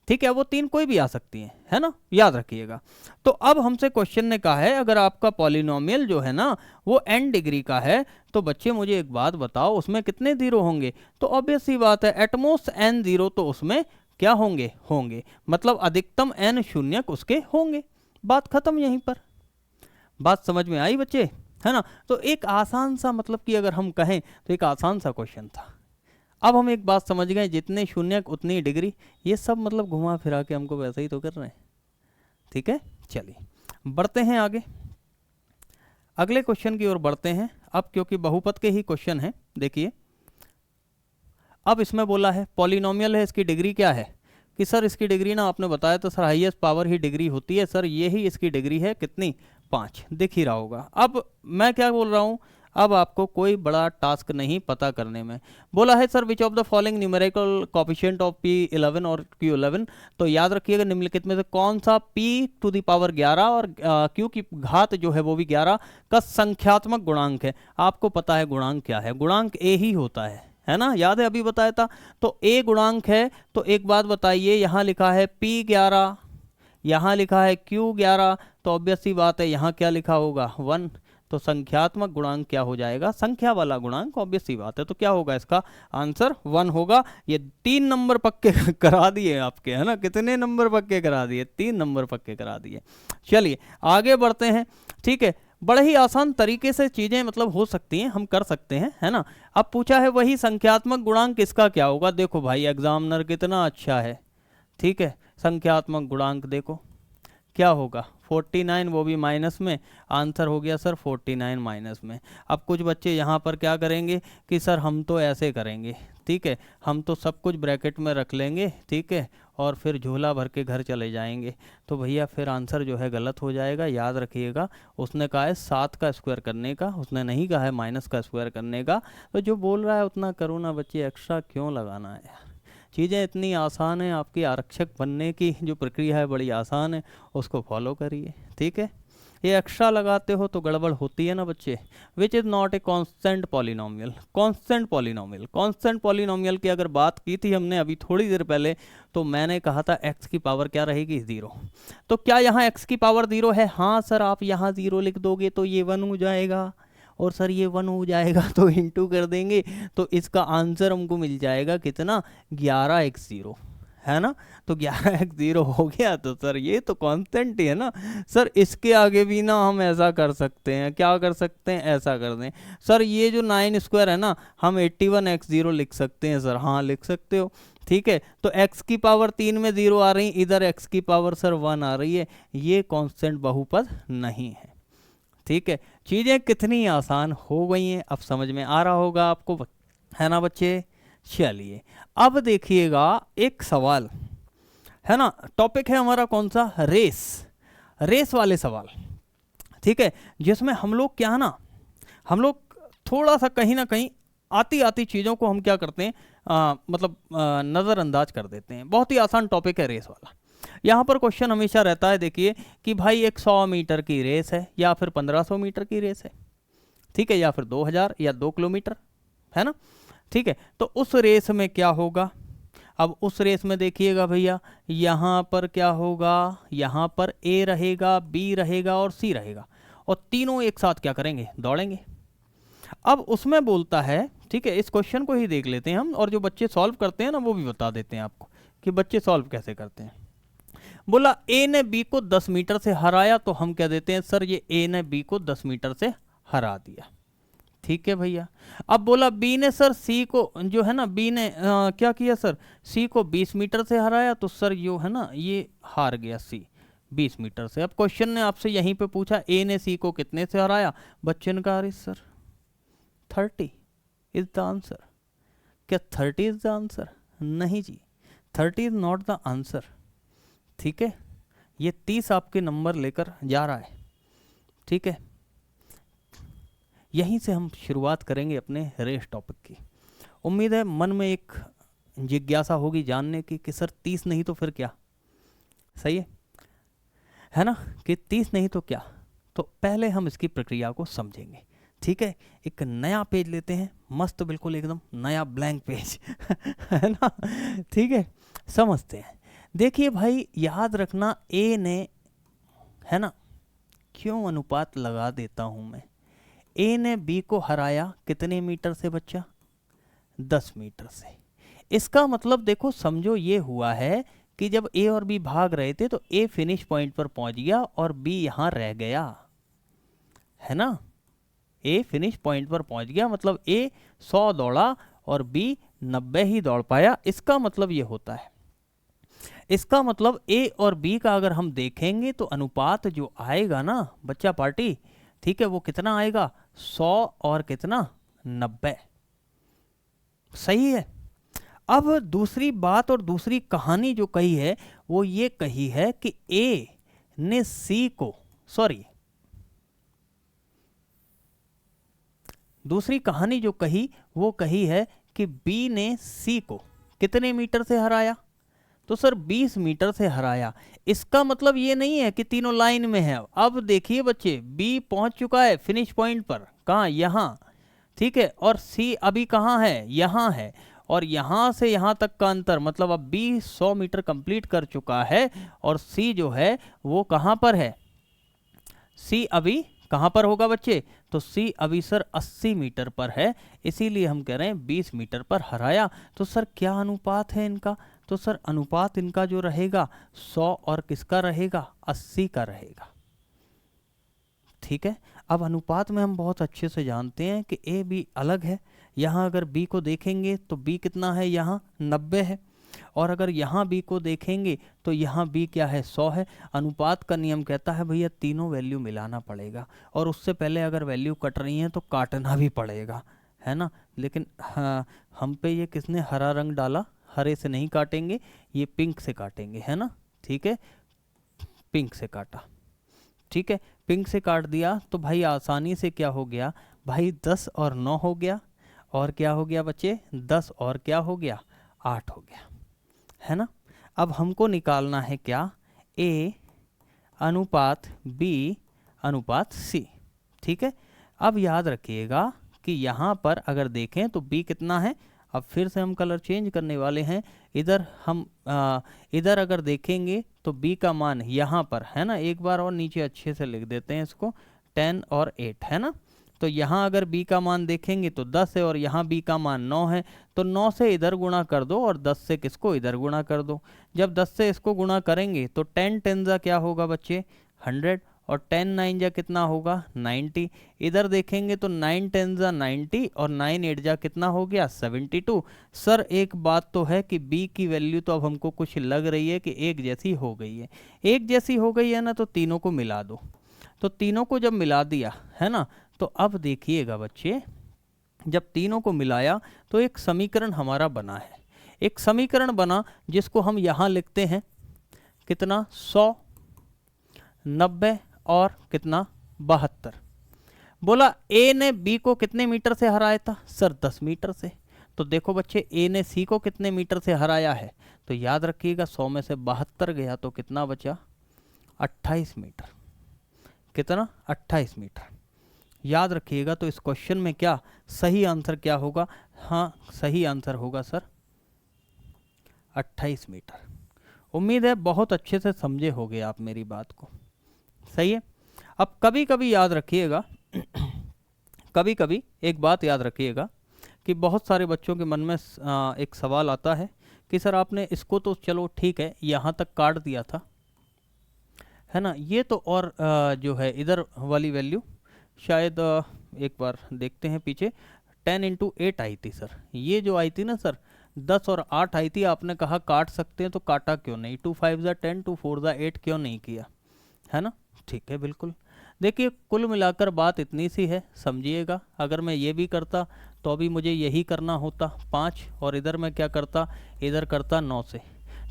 ठीक है। वो 3 कोई भी आ सकती हैं, है ना, याद रखिएगा। तो अब हमसे क्वेश्चन ने कहा है अगर आपका पॉलिनोमियल जो है ना वो n डिग्री का है तो बच्चे मुझे एक बात बताओ उसमें कितने जीरो होंगे, तो ऑब्वियस सी बात है एटमोस्ट n जीरो, तो उसमें क्या होंगे, मतलब अधिकतम n शून्यक उसके होंगे। बात खत्म यहीं पर। बात समझ में आई बच्चे, है ना। तो एक आसान सा, मतलब कि अगर हम कहें तो एक आसान सा क्वेश्चन था। अब हम एक बात समझ गए, जितने शून्यक उतनी डिग्री, ये सब मतलब घुमा फिरा के हमको वैसे ही तो कर रहे हैं, ठीक है। चलिए बढ़ते हैं आगे, अगले क्वेश्चन की ओर बढ़ते हैं। अब क्योंकि बहुपद के ही क्वेश्चन हैं, देखिए अब इसमें बोला है पॉलिनोमियल है, इसकी डिग्री क्या है, कि सर इसकी डिग्री ना आपने बताया तो सर हाईएस्ट पावर ही डिग्री होती है, सर ये ही इसकी डिग्री है, कितनी, 5, दिख ही रहा होगा। अब मैं क्या बोल रहा हूँ, अब आपको कोई बड़ा टास्क नहीं पता करने में। बोला है sir which of the following numerical coefficient of P11 और Q11, तो याद रखिएगा निम्नलिखित में से कौन सा P टू द पावर 11 और Q की घात जो है वो भी 11 का संख्यात्मक गुणांक है। आपको पता है गुणांक क्या है, गुणांक A ही होता है ना, याद है अभी बताया था। तो A गुणांक है, तो एक बात बताइए, यहाँ लिखा है P11, यहाँ लिखा है Q11, तो ऑब्वियस सी बात है यहाँ क्या लिखा होगा, 1, तो संख्यात्मक गुणांक क्या हो जाएगा, संख्या वाला गुणांक, ऑब्वियस सी बात है। तो क्या होगा, इसका आंसर 1 होगा। ये 3 नंबर पक्के करा दिए आपके, है ना, कितने नंबर पक्के करा दिए, 3 नंबर पक्के करा दिए। चलिए आगे बढ़ते हैं, ठीक है। बड़े ही आसान तरीके से चीजें मतलब हो सकती हैं, हम कर सकते हैं, है ना। अब पूछा है वही संख्यात्मक गुणांक इसका क्या होगा, देखो भाई एग्जामिनर कितना अच्छा है, ठीक है। संख्यात्मक गुणांक देखो क्या होगा, 49, वो भी माइनस में, आंसर हो गया सर 49 माइनस में। अब कुछ बच्चे यहाँ पर क्या करेंगे कि सर हम तो ऐसे करेंगे, ठीक है, हम तो सब कुछ ब्रैकेट में रख लेंगे, ठीक है, और फिर झोला भर के घर चले जाएंगे, तो भैया फिर आंसर जो है गलत हो जाएगा। याद रखिएगा, उसने कहा है 7 का स्क्वायर करने का, उसने नहीं कहा है माइनस का स्क्वायर करने का। तो जो बोल रहा है उतना करो ना बच्चे, एक्स्ट्रा क्यों लगाना है यार। चीज़ें इतनी आसान है, आपकी आरक्षक बनने की जो प्रक्रिया है बड़ी आसान है, उसको फॉलो करिए, ठीक है। ये एक्स्ट्रा लगाते हो तो गड़बड़ होती है ना बच्चे। Which is not a constant polynomial. Constant polynomial, constant polynomial की अगर बात की थी हमने अभी थोड़ी देर पहले, तो मैंने कहा था एक्स की पावर क्या रहेगी, 0। तो क्या यहाँ एक्स की पावर 0 है? हाँ सर, आप यहाँ 0 लिख दोगे तो ये 1 हो जाएगा, और सर ये 1 हो जाएगा तो इंटू कर देंगे, तो इसका आंसर हमको मिल जाएगा कितना, 11x0, है ना। तो 11x0 हो गया, तो सर ये तो कांस्टेंट ही है ना। सर इसके आगे भी ना हम ऐसा कर सकते हैं, क्या कर सकते हैं, ऐसा कर दें सर, ये जो 9 स्क्वायर है ना, हम 81x0 लिख सकते हैं सर। हाँ लिख सकते हो, ठीक है। तो x की पावर 3 में 0 आ रही, इधर x की पावर सर 1 आ रही है, ये कांस्टेंट बहुपद नहीं है, ठीक है। चीज़ें कितनी आसान हो गई हैं, अब समझ में आ रहा होगा आपको, है ना बच्चे। चलिए अब देखिएगा एक सवाल, है ना, टॉपिक है हमारा कौन सा, रेस, रेस वाले सवाल, ठीक है, जिसमें हम लोग क्या ना, हम लोग थोड़ा सा कहीं ना कहीं आती आती चीज़ों को हम क्या करते हैं, मतलब नज़रअंदाज कर देते हैं। बहुत ही आसान टॉपिक है रेस वाला। यहाँ पर क्वेश्चन हमेशा रहता है, देखिए कि भाई एक 100 मीटर की रेस है, या फिर 1500 मीटर की रेस है, ठीक है, या फिर 2000 या 2 किलोमीटर, है ना, ठीक है। तो उस रेस में क्या होगा, अब उस रेस में देखिएगा भैया, यहाँ पर क्या होगा, यहाँ पर ए रहेगा, बी रहेगा और सी रहेगा, और तीनों एक साथ क्या करेंगे, दौड़ेंगे। अब उसमें बोलता है, ठीक है, इस क्वेश्चन को ही देख लेते हैं हम, और जो बच्चे सॉल्व करते हैं ना वो भी बता देते हैं आपको कि बच्चे सॉल्व कैसे करते हैं। बोला ए ने बी को 10 मीटर से हराया, तो हम क्या देते हैं सर, ये ए ने बी को 10 मीटर से हरा दिया, ठीक है भैया। अब बोला बी ने सर सी को, जो है ना, बी ने क्या किया सर, सी को 20 मीटर से हराया, तो सर जो है ना ये हार गया सी 20 मीटर से। अब क्वेश्चन ने आपसे यहीं पे पूछा ए ने सी को कितने से हराया, बच्चे ने कहा अरे सर 30 इज द आंसर। क्या 30 इज द आंसर? नहीं जी, 30 इज नॉट द आंसर, ठीक है। ये 30 आपके नंबर लेकर जा रहा है, ठीक है। यहीं से हम शुरुआत करेंगे अपने रेस टॉपिक की। उम्मीद है मन में एक जिज्ञासा होगी जानने की कि सर 30 नहीं तो फिर क्या, सही है ना, कि 30 नहीं तो क्या। तो पहले हम इसकी प्रक्रिया को समझेंगे, ठीक है। एक नया पेज लेते हैं, मस्त बिल्कुल एकदम नया ब्लैंक पेज है ना, ठीक है, समझते हैं। देखिए भाई याद रखना, ए ने, है ना, क्यों अनुपात लगा देता हूं मैं, ए ने बी को हराया कितने मीटर से बच्चा, 10 मीटर से। इसका मतलब देखो समझो ये हुआ है कि जब ए और बी भाग रहे थे तो ए फिनिश पॉइंट पर पहुंच गया और बी यहां रह गया, है ना। ए फिनिश पॉइंट पर पहुंच गया, मतलब ए 100 दौड़ा और बी 90 ही दौड़ पाया। इसका मतलब ये होता है, इसका मतलब ए और बी का अगर हम देखेंगे तो अनुपात जो आएगा ना बच्चा पार्टी, ठीक है, वो कितना आएगा, 100 और कितना, 90, सही है। अब दूसरी बात और दूसरी कहानी जो कही है वो ये कही है कि ए ने सी को, सॉरी, दूसरी कहानी जो कही वो कही है कि बी ने सी को कितने मीटर से हराया, तो सर 20 मीटर से हराया। इसका मतलब ये नहीं है कि तीनों लाइन में है। अब देखिए बच्चे, बी पहुंच चुका है फिनिश पॉइंट पर, कहाँ, यहाँ, ठीक है, और सी अभी कहाँ है, यहाँ है, और यहाँ से यहाँ तक का अंतर, मतलब अब बी 100 मीटर कंप्लीट कर चुका है और सी जो है वो कहाँ पर है, सी अभी कहाँ पर होगा बच्चे, तो सी अभी सर 80 मीटर पर है, इसीलिए हम कह रहे हैं 20 मीटर पर हराया। तो सर क्या अनुपात है इनका, तो सर अनुपात इनका जो रहेगा 100 और किसका रहेगा, 80 का रहेगा, ठीक है। अब अनुपात में हम बहुत अच्छे से जानते हैं कि ए बी अलग है। यहाँ अगर बी को देखेंगे तो बी कितना है, यहाँ 90 है, और अगर यहाँ बी को देखेंगे तो यहाँ बी क्या है, 100 है। अनुपात का नियम कहता है भैया तीनों वैल्यू मिलाना पड़ेगा, और उससे पहले अगर वैल्यू कट रही हैं तो काटना भी पड़ेगा, है ना। लेकिन हाँ, हम पे ये किसने हरा रंग डाला, हरे से नहीं काटेंगे, ये पिंक से काटेंगे, है ना। ठीक है, पिंक से काटा, ठीक है, पिंक से काट दिया तो भाई आसानी से क्या हो गया भाई, 10 और 9 हो गया, और क्या हो गया बच्चे, 10 और क्या हो गया, 8 हो गया, है ना। अब हमको निकालना है क्या, ए अनुपात बी अनुपात सी, ठीक है। अब याद रखिएगा कि यहाँ पर अगर देखें तो बी कितना है, अब फिर से हम कलर चेंज करने वाले हैं। इधर हम इधर अगर देखेंगे तो b का मान यहाँ पर है ना, एक बार और नीचे अच्छे से लिख देते हैं इसको, 10 और 8 है ना। तो यहाँ अगर b का मान देखेंगे तो 10 है और यहाँ b का मान 9 है, तो 9 से इधर गुणा कर दो और 10 से किसको इधर गुणा कर दो। जब 10 से इसको गुणा करेंगे तो 10 10 जा क्या होगा बच्चे 100, और 10 9 जा कितना होगा 90। इधर देखेंगे तो 9 10 जा 90 और 9 8 जा कितना हो गया 72। सर एक बात तो है कि b की वैल्यू तो अब हमको कुछ लग रही है कि एक जैसी हो गई है, एक जैसी हो गई है ना, तो तीनों को मिला दो। तो तीनों को जब मिला दिया है ना, तो अब देखिएगा बच्चे, जब तीनों को मिलाया तो एक समीकरण हमारा बना है, एक समीकरण बना जिसको हम यहाँ लिखते हैं कितना 100 90 और कितना 72। बोला ए ने बी को कितने मीटर से हराया था सर 10 मीटर से। तो देखो बच्चे ए ने सी को कितने मीटर से हराया है, तो याद रखिएगा 100 में से 72 गया तो कितना बचा 28 मीटर, कितना 28 मीटर। याद रखिएगा तो इस क्वेश्चन में क्या सही आंसर क्या होगा, हाँ सही आंसर होगा सर 28 मीटर। उम्मीद है बहुत अच्छे से समझे होंगे आप मेरी बात को, सही है। अब कभी कभी याद रखिएगा कभी कभी एक बात याद रखिएगा कि बहुत सारे बच्चों के मन में एक सवाल आता है कि सर आपने इसको तो चलो ठीक है यहाँ तक काट दिया था, है ना, ये तो और जो है इधर वाली वैल्यू शायद एक बार देखते हैं पीछे 10 इंटू 8 आई थी सर, ये जो आई थी ना सर 10 और 8 आई थी, आपने कहा काट सकते हैं तो काटा क्यों नहीं, 2 5 जा 10 2 4 जा 8 क्यों नहीं किया, है ना। ठीक है बिल्कुल, देखिए कुल मिलाकर बात इतनी सी है, समझिएगा। अगर मैं ये भी करता तो अभी मुझे यही करना होता 5, और इधर मैं क्या करता, इधर करता 9 से,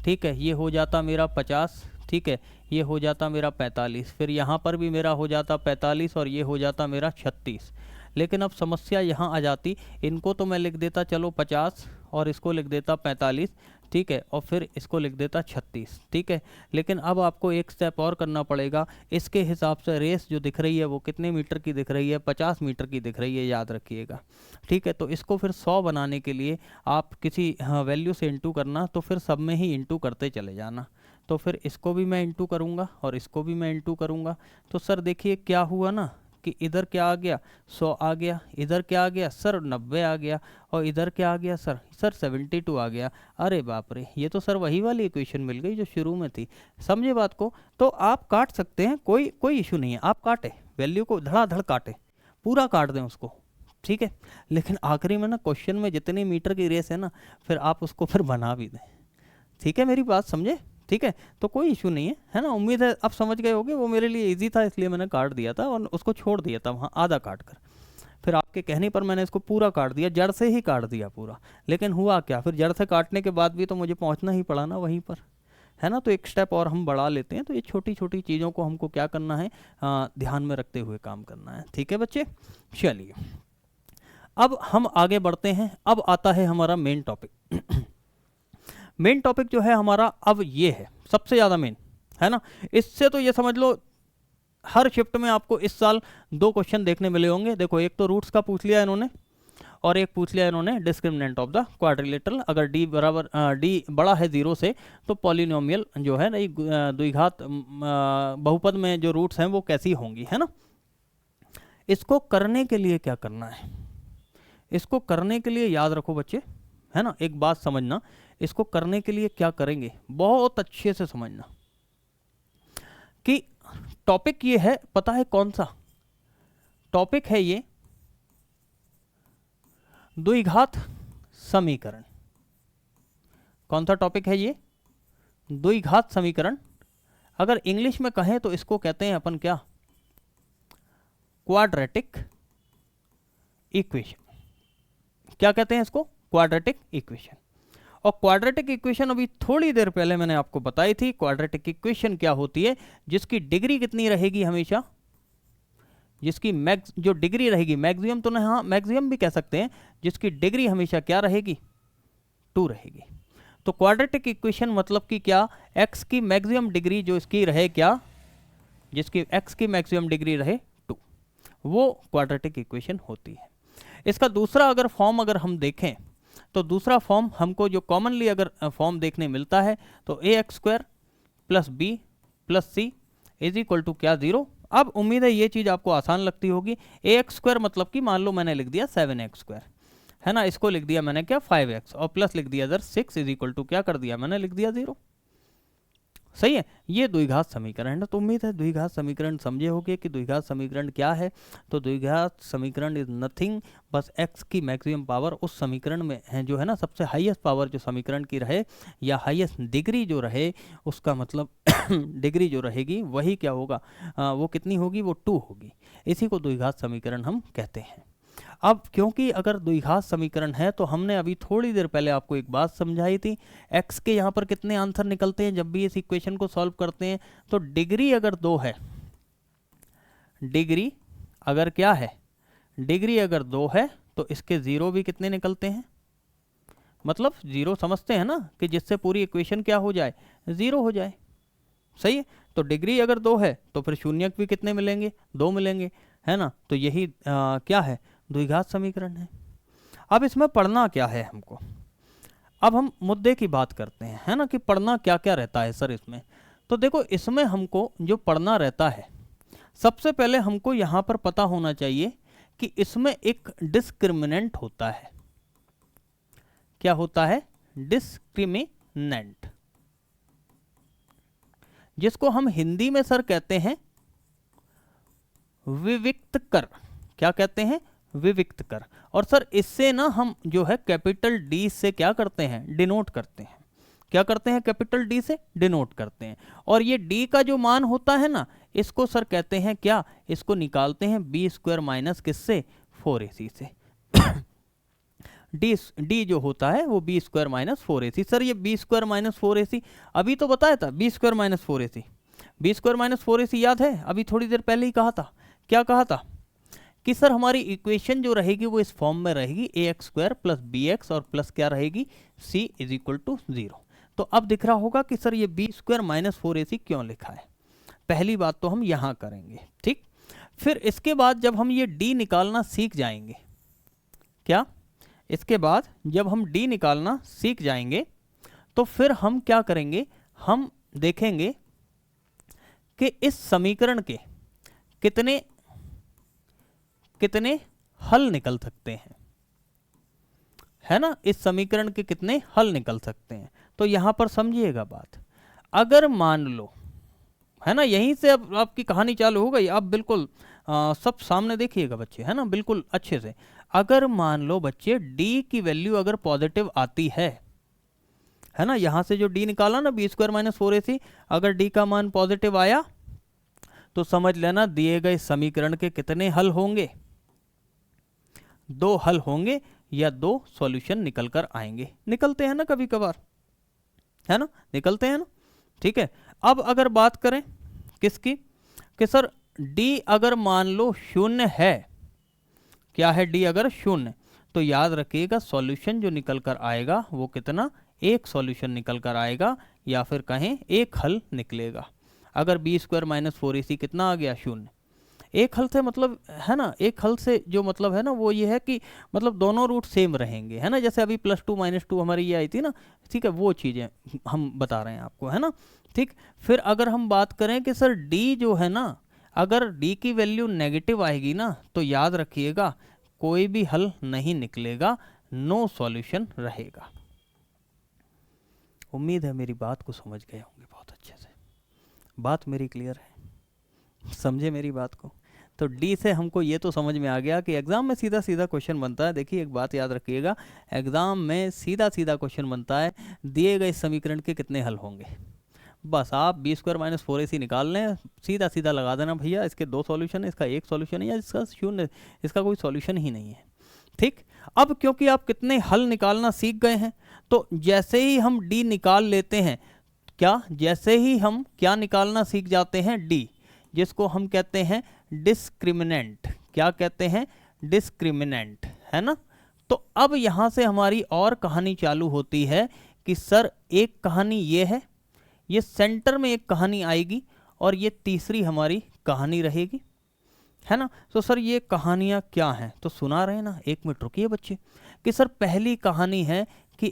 ठीक है, ये हो जाता मेरा 50, ठीक है, ये हो जाता मेरा 45, फिर यहाँ पर भी मेरा हो जाता 45 और ये हो जाता मेरा 36। लेकिन अब समस्या यहाँ आ जाती, इनको तो मैं लिख देता चलो 50 और इसको लिख देता 45, ठीक है, और फिर इसको लिख देता 36, ठीक है। लेकिन अब आपको एक स्टेप और करना पड़ेगा, इसके हिसाब से रेस जो दिख रही है वो कितने मीटर की दिख रही है, 50 मीटर की दिख रही है, याद रखिएगा, ठीक है। तो इसको फिर 100 बनाने के लिए आप किसी वैल्यू से इंटू करना, तो फिर सब में ही इंटू करते चले जाना। तो फिर इसको भी मैं इंटू करूँगा और इसको भी मैं इंटू करूँगा, तो सर देखिए क्या हुआ ना कि इधर क्या आ गया 100 आ गया, इधर क्या आ गया सर 90 आ गया, और इधर क्या आ गया सर 72 आ गया। अरे बाप रे, ये तो सर वही वाली इक्वेशन मिल गई जो शुरू में थी, समझे बात को। तो आप काट सकते हैं, कोई इशू नहीं है, आप काटे वैल्यू को धड़ाधड़ काटे, पूरा काट दें उसको, ठीक है। लेकिन आखिरी में ना क्वेश्चन में जितनी मीटर की रेस है ना, फिर आप उसको फिर बना भी दें, ठीक है, मेरी बात समझे, ठीक है। तो कोई इशू नहीं है ना, उम्मीद है आप समझ गए होंगे। वो मेरे लिए इजी था इसलिए मैंने काट दिया था और उसको छोड़ दिया था वहाँ आधा काट कर, फिर आपके कहने पर मैंने इसको पूरा काट दिया, जड़ से ही काट दिया पूरा। लेकिन हुआ क्या, फिर जड़ से काटने के बाद भी तो मुझे पहुँचना ही पड़ा ना वहीं पर, है ना। तो एक स्टेप और हम बढ़ा लेते हैं। तो ये छोटी छोटी चीज़ों को हमको क्या करना है, ध्यान में रखते हुए काम करना है, ठीक है बच्चे। चलिए अब हम आगे बढ़ते हैं, अब आता है हमारा मेन टॉपिक। मेन टॉपिक जो है हमारा अब ये है सबसे ज़्यादा मेन, है ना। इससे तो ये समझ लो हर शिफ्ट में आपको इस साल 2 क्वेश्चन देखने मिले होंगे। देखो एक तो रूट्स का पूछ लिया इन्होंने और एक पूछ लिया इन्होंने डिस्क्रिमिनेंट ऑफ द क्वाड्रिलेटरल। अगर डी बराबर डी बड़ा है 0 से तो पॉलिनोमियल जो है ना द्विघात बहुपद में जो रूट्स हैं वो कैसी होंगी, है ना। इसको करने के लिए क्या करना है, इसको करने के लिए याद रखो बच्चे, है ना, एक बात समझना, इसको करने के लिए क्या करेंगे बहुत अच्छे से समझना कि टॉपिक ये है, पता है कौन सा टॉपिक है ये, द्विघात समीकरण। कौन सा टॉपिक है ये, द्विघात समीकरण। अगर इंग्लिश में कहें तो इसको कहते हैं अपन क्या, क्वाड्रेटिक इक्वेशन, क्या कहते हैं इसको? Quadratic equation. और क्वाड्रेटिक इक्वेशन अभी थोड़ी देर पहले मैंने आपको बताई थी। क्वाड्रेटिक इक्वेशन क्या होती है? जिसकी डिग्री कितनी रहेगी हमेशा, जिसकी जो डिग्री रहेगी, मैक्सिमम तो नहीं, हाँ मैक्सिमम भी कह सकते हैं, जिसकी डिग्री हमेशा क्या रहेगी? 2 रहेगी। तो क्वाड्रेटिक इक्वेशन मतलब कि क्या? x की मैक्सिमम डिग्री जो इसकी रहे क्या? जिसकी x की मैक्सिमम डिग्री रहे 2, वो क्वाड्रेटिक इक्वेशन होती है। इसका दूसरा अगर फॉर्म अगर हम देखें तो दूसरा फॉर्म हमको जो कॉमनली अगर फॉर्म देखने मिलता है तो ax² + b + c = क्या? 0। अब उम्मीद है ये चीज़ आपको आसान लगती होगी। ax² मतलब कि मान लो मैंने लिख दिया 7x², है ना, इसको लिख दिया मैंने क्या? 5x, और प्लस लिख दिया इधर 6 = क्या कर दिया मैंने? लिख दिया 0। सही है, ये द्विघात समीकरण है। तो उम्मीद है द्विघात समीकरण समझे होगे कि द्विघात समीकरण क्या है। तो द्विघात समीकरण इज नथिंग, बस x की मैक्सिमम पावर उस समीकरण में है जो है ना, सबसे हाईएस्ट पावर जो समीकरण की रहे या हाईएस्ट डिग्री जो रहे, उसका मतलब डिग्री जो रहेगी वही क्या होगा? वो कितनी होगी? वो 2 होगी। इसी को द्विघात समीकरण हम कहते हैं। अब क्योंकि अगर द्विघात समीकरण है तो हमने अभी थोड़ी देर पहले आपको एक बात समझाई थी, x के यहाँ पर कितने आंसर निकलते हैं जब भी इस इक्वेशन को सॉल्व करते हैं? तो डिग्री अगर 2 है, डिग्री अगर क्या है? डिग्री अगर 2 है तो इसके 0 भी कितने निकलते हैं? मतलब 0 समझते हैं ना, कि जिससे पूरी इक्वेशन क्या हो जाए? 0 हो जाए। सही है, तो डिग्री अगर 2 है तो फिर शून्यक भी कितने मिलेंगे? 2 मिलेंगे, है ना। तो यही क्या है? द्विघात समीकरण है। अब इसमें पढ़ना क्या है हमको? अब हम मुद्दे की बात करते हैं, है ना, कि पढ़ना क्या क्या रहता है सर इसमें। तो देखो, इसमें हमको जो पढ़ना रहता है, सबसे पहले हमको यहाँ पर पता होना चाहिए कि इसमें एक डिस्क्रिमिनेंट होता है। क्या होता है? डिस्क्रिमिनेंट, जिसको हम हिंदी में सर कहते हैं विविक्त कर। क्या कहते हैं? विविक्त कर। और सर इससे ना हम जो है कैपिटल डी से क्या करते हैं? डिनोट करते हैं। क्या करते हैं? कैपिटल डी से डिनोट करते हैं। और ये डी का जो मान होता है ना, इसको सर कहते हैं क्या? इसको निकालते हैं b² माइनस किससे? 4ac से। डी जो होता है वो b² माइनस 4ac। सर ये b² माइनस 4ac अभी तो बताया था, b² minus 4ac। b² minus 4ac याद है? अभी थोड़ी देर पहले ही कहा था। क्या कहा था? कि सर हमारी इक्वेशन जो रहेगी वो इस फॉर्म में रहेगी, ax² + bx और प्लस क्या रहेगी? c = 0। तो अब दिख रहा होगा कि सर ये b² माइनस 4ac क्यों लिखा है। पहली बात तो हम यहाँ करेंगे, ठीक। फिर इसके बाद जब हम ये d निकालना सीख जाएंगे, क्या? इसके बाद जब हम d निकालना सीख जाएंगे तो फिर हम क्या करेंगे? हम देखेंगे कि इस समीकरण के कितने हल निकल सकते हैं, है ना। इस समीकरण के कितने हल निकल सकते हैं। तो यहां पर समझिएगा बात। अगर मान लो, है ना, यहीं से अब आपकी कहानी चालू हो गई। आप बिल्कुल सब सामने देखिएगा बच्चे, है ना, बिल्कुल अच्छे से। अगर मान लो बच्चे d की वैल्यू अगर पॉजिटिव आती है ना, यहां से जो d निकाला ना b² माइनस 4ac, अगर d का मान पॉजिटिव आया तो समझ लेना दिए गए समीकरण के कितने हल होंगे? 2 हल होंगे या 2 सॉल्यूशन निकल कर आएंगे। निकलते हैं ना कभी कभार, है ना, निकलते हैं ना, ठीक है। अब अगर बात करें किसकी, कि सर d अगर मान लो 0 है, क्या है? d अगर 0, तो याद रखिएगा सॉल्यूशन जो निकल कर आएगा वो कितना? 1 सॉल्यूशन निकल कर आएगा, या फिर कहें 1 हल निकलेगा। अगर b² माइनस 4ac कितना आ गया? 0। 1 हल से मतलब, है ना, 1 हल से जो मतलब है ना वो ये है कि मतलब दोनों रूट सेम रहेंगे, है ना। जैसे अभी +2 -2 हमारी ये आई थी ना, ठीक है, वो चीज़ें हम बता रहे हैं आपको, है ना, ठीक। फिर अगर हम बात करें कि सर d जो है ना, अगर d की वैल्यू नेगेटिव आएगी ना, तो याद रखिएगा कोई भी हल नहीं निकलेगा, नो सॉल्यूशन रहेगा। उम्मीद है मेरी बात को समझ गए होंगे बहुत अच्छे से। बात मेरी क्लियर है? समझे मेरी बात को? तो डी से हमको ये तो समझ में आ गया कि एग्जाम में सीधा सीधा क्वेश्चन बनता है। देखिए एक बात याद रखिएगा, एग्जाम में सीधा सीधा क्वेश्चन बनता है, दिए गए समीकरण के कितने हल होंगे। बस आप b² माइनस 4ac निकाल लें, सीधा सीधा लगा देना भैया, इसके 2 सॉल्यूशन है, इसका 1 सॉल्यूशन है, या इसका 0, इसका कोई सॉल्यूशन ही नहीं है, ठीक, अब क्योंकि आप कितने हल निकालना सीख गए हैं, तो जैसे ही हम डी निकाल लेते हैं, क्या जैसे ही हम क्या निकालना सीख जाते हैं, डी, जिसको हम कहते हैं डिस्क्रिमिनेंट। क्या कहते हैं? डिस्क्रिमिनेंट, है ना। तो अब यहां से हमारी और कहानी चालू होती है कि सर एक कहानी ये है, ये सेंटर में एक कहानी आएगी और ये तीसरी हमारी कहानी रहेगी, है ना। तो सर ये कहानियां क्या हैं? तो सुना रहे ना, एक मिनट रुकिए बच्चे, कि सर पहली कहानी है कि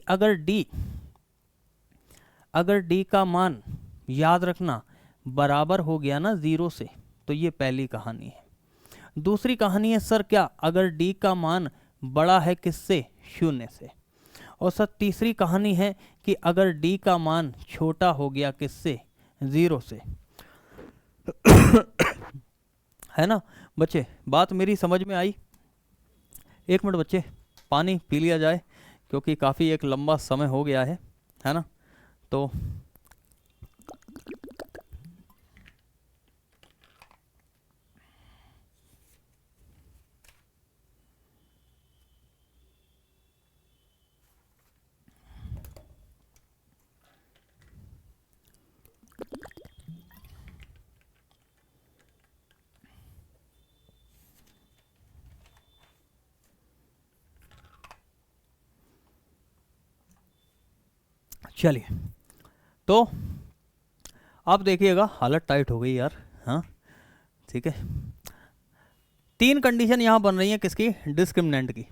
अगर डी का मान, याद रखना, बराबर हो गया ना 0 से, तो ये पहली कहानी है। दूसरी कहानी है सर क्या, अगर डी का मान बड़ा है किससे? 0 से। और सर तीसरी कहानी है कि अगर डी का मान छोटा हो गया किससे? 0 से। है ना बच्चे, बात मेरी समझ में आई? एक मिनट बच्चे, पानी पी लिया जाए क्योंकि काफ़ी एक लंबा समय हो गया है ना। तो चलिए, तो आप देखिएगा, हालत टाइट हो गई यार, हाँ ठीक है। 3 कंडीशन यहाँ बन रही हैं किसकी? डिस्क्रिमिनेंट की।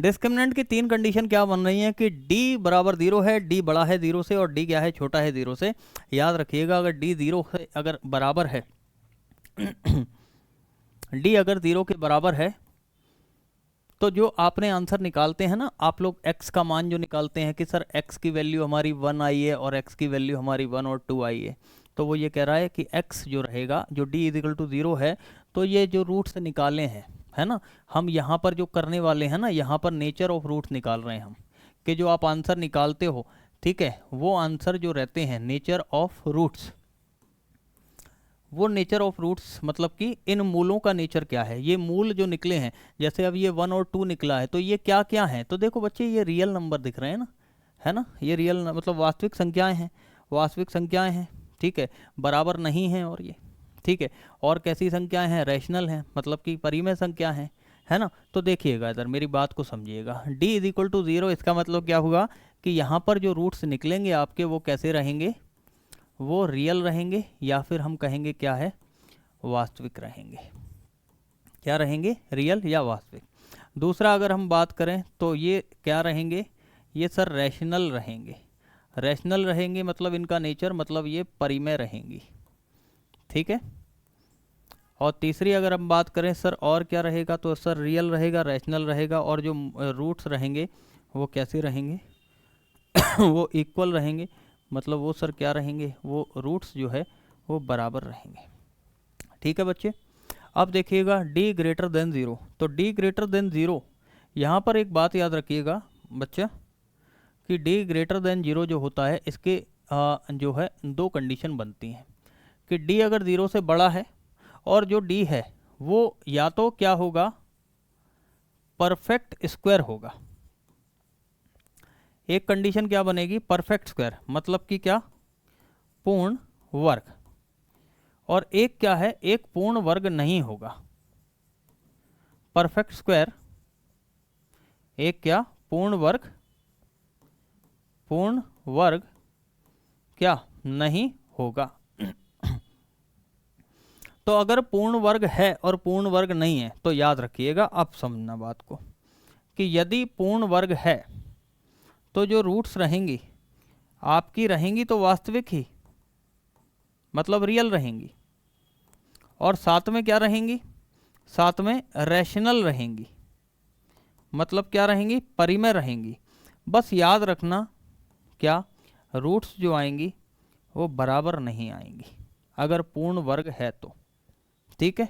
डिस्क्रिमिनेंट की 3 कंडीशन क्या बन रही हैं कि d बराबर 0 है, d बड़ा है 0 से, और d क्या है? छोटा है 0 से। याद रखिएगा, अगर d 0 है, अगर बराबर है d अगर 0 के बराबर है, तो जो आपने आंसर निकालते हैं ना आप लोग, x का मान जो निकालते हैं कि सर x की वैल्यू हमारी 1 आई है और x की वैल्यू हमारी 1 और 2 आई है, तो वो ये कह रहा है कि x जो रहेगा, जो d इजिकल टू 0 है, तो ये जो रूट से निकाले हैं, है ना, हम यहाँ पर जो करने वाले हैं ना, यहाँ पर नेचर ऑफ रूट्स निकाल रहे हैं हम, कि जो आप आंसर निकालते हो, ठीक है, वो आंसर जो रहते हैं नेचर ऑफ रूट्स, वो नेचर ऑफ रूट्स मतलब कि इन मूलों का नेचर क्या है, ये मूल जो निकले हैं, जैसे अब ये 1 और 2 निकला है, तो ये क्या क्या है? तो देखो बच्चे, ये रियल नंबर दिख रहे हैं ना, है ना, ये रियल मतलब वास्तविक संख्याएं हैं, वास्तविक संख्याएं हैं, ठीक है, बराबर नहीं हैं, और ये ठीक है, और कैसी संख्याएं हैं? रैशनल हैं, मतलब कि परिमेय संख्या है ना। तो देखिएगा इधर, मेरी बात को समझिएगा, d इज इक्वल टू 0, इसका मतलब क्या हुआ कि यहाँ पर जो रूट्स निकलेंगे आपके, वो कैसे रहेंगे? वो रियल रहेंगे, या फिर हम कहेंगे क्या है? वास्तविक रहेंगे। क्या रहेंगे? रियल या वास्तविक। दूसरा अगर हम बात करें तो ये क्या रहेंगे? ये सर रैशनल रहेंगे। रैशनल रहेंगे मतलब इनका नेचर, मतलब ये परिमेय रहेंगी, ठीक है। और तीसरी अगर हम बात करें सर, और क्या रहेगा? तो सर रियल रहेगा, रैशनल रहेगा, और जो रूट्स रहेंगे वो कैसे रहेंगे? वो इक्वल रहेंगे, मतलब वो सर क्या रहेंगे? वो रूट्स जो है वो बराबर रहेंगे, ठीक है बच्चे। अब देखिएगा d ग्रेटर देन 0, तो d ग्रेटर देन 0, यहाँ पर एक बात याद रखिएगा बच्चा कि d ग्रेटर देन 0 जो होता है, इसके जो है 2 कंडीशन बनती हैं कि d अगर 0 से बड़ा है, और जो d है वो या तो क्या होगा? परफेक्ट स्क्वायर होगा। एक कंडीशन क्या बनेगी? परफेक्ट स्क्वायर, मतलब कि क्या? पूर्ण वर्ग। और एक क्या है? एक पूर्ण वर्ग नहीं होगा। परफेक्ट स्क्वायर एक क्या? पूर्ण वर्ग क्या नहीं होगा। तो अगर पूर्ण वर्ग है और पूर्ण वर्ग नहीं है, तो याद रखिएगा, अब समझना बात को, कि यदि पूर्ण वर्ग है तो जो रूट्स रहेंगी आपकी रहेंगी तो वास्तविक ही, मतलब रियल रहेंगी, और साथ में क्या रहेंगी? साथ में रैशनल रहेंगी, मतलब क्या रहेंगी? परिमेय रहेंगी। बस याद रखना, क्या? रूट्स जो आएंगी वो बराबर नहीं आएंगी अगर पूर्ण वर्ग है तो, ठीक है।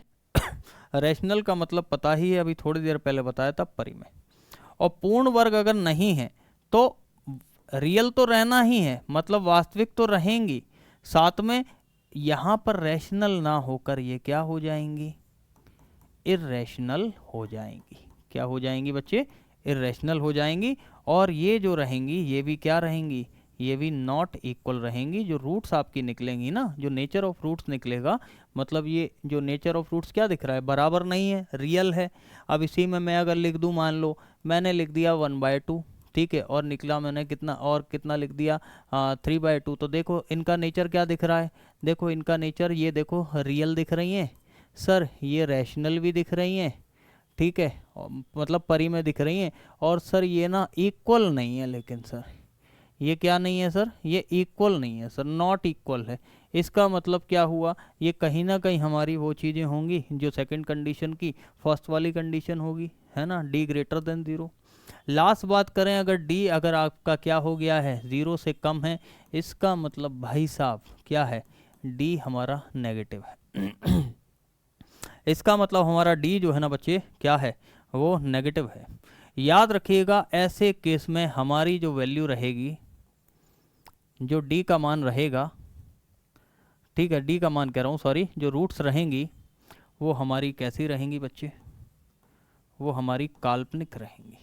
रैशनल का मतलब पता ही है, अभी थोड़ी देर पहले बताया था, परिमेय। और पूर्ण वर्ग अगर नहीं है तो रियल तो रहना ही है, मतलब वास्तविक तो रहेंगी, साथ में यहाँ पर रैशनल ना होकर ये क्या हो जाएंगी? इर्रेशनल हो जाएंगी। क्या हो जाएंगी बच्चे, इरेशनल हो जाएंगी। और ये जो रहेंगी ये भी क्या रहेंगी, ये भी नॉट इक्वल रहेंगी। जो रूट्स आपकी निकलेंगी ना, जो नेचर ऑफ रूट्स निकलेगा, मतलब ये जो नेचर ऑफ रूट्स क्या दिख रहा है, बराबर नहीं है, रियल है। अब इसी में मैं अगर लिख दूं, मान लो मैंने लिख दिया 1/2, ठीक है, और निकला मैंने कितना, और कितना लिख दिया 3/2। तो देखो इनका नेचर क्या दिख रहा है, देखो इनका नेचर, ये देखो रियल दिख रही हैं सर, ये रैशनल भी दिख रही हैं, ठीक है, मतलब परी में दिख रही हैं। और सर ये ना इक्वल नहीं है, लेकिन सर ये क्या नहीं है सर, ये इक्वल नहीं है सर, नॉट इक्वल है। इसका मतलब क्या हुआ, ये कहीं ना कहीं हमारी वो चीज़ें होंगी जो सेकंड कंडीशन की फर्स्ट वाली कंडीशन होगी, है ना, d ग्रेटर देन 0। लास्ट बात करें, अगर d अगर आपका क्या हो गया है, 0 से कम है, इसका मतलब भाई साहब क्या है, d हमारा नेगेटिव है। इसका मतलब हमारा d जो है ना बच्चे क्या है, वो नेगेटिव है। याद रखिएगा ऐसे केस में हमारी जो वैल्यू रहेगी, जो d का मान रहेगा, ठीक है, d का मान कह रहा हूँ, सॉरी, जो रूट्स रहेंगी वो हमारी कैसी रहेंगी बच्चे, वो हमारी काल्पनिक रहेंगी।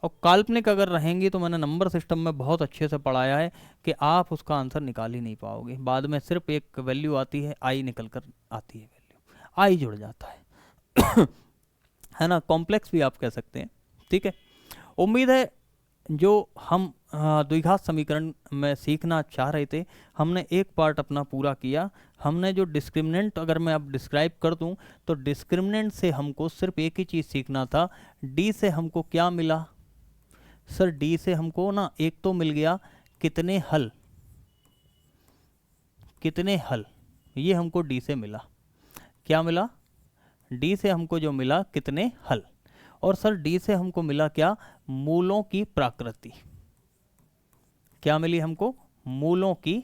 और काल्पनिक अगर रहेंगी तो मैंने नंबर सिस्टम में बहुत अच्छे से पढ़ाया है कि आप उसका आंसर निकाल ही नहीं पाओगे। बाद में सिर्फ एक वैल्यू आती है, आई निकल कर आती है, वैल्यू आई जुड़ जाता है है ना, कॉम्प्लेक्स भी आप कह सकते हैं, ठीक है। उम्मीद है जो हम द्विघात समीकरण में सीखना चाह रहे थे, हमने एक पार्ट अपना पूरा किया। हमने जो डिस्क्रिमिनेंट अगर मैं अब डिस्क्राइब कर दूं, तो डिस्क्रिमिनेंट से हमको सिर्फ एक ही चीज़ सीखना था, डी से हमको क्या मिला सर, डी से हमको ना एक तो मिल गया कितने हल, कितने हल, ये हमको डी से मिला, क्या मिला, डी से हमको जो मिला कितने हल। और सर डी से हमको मिला क्या, मूलों की प्रकृति, क्या मिली हमको, मूलों की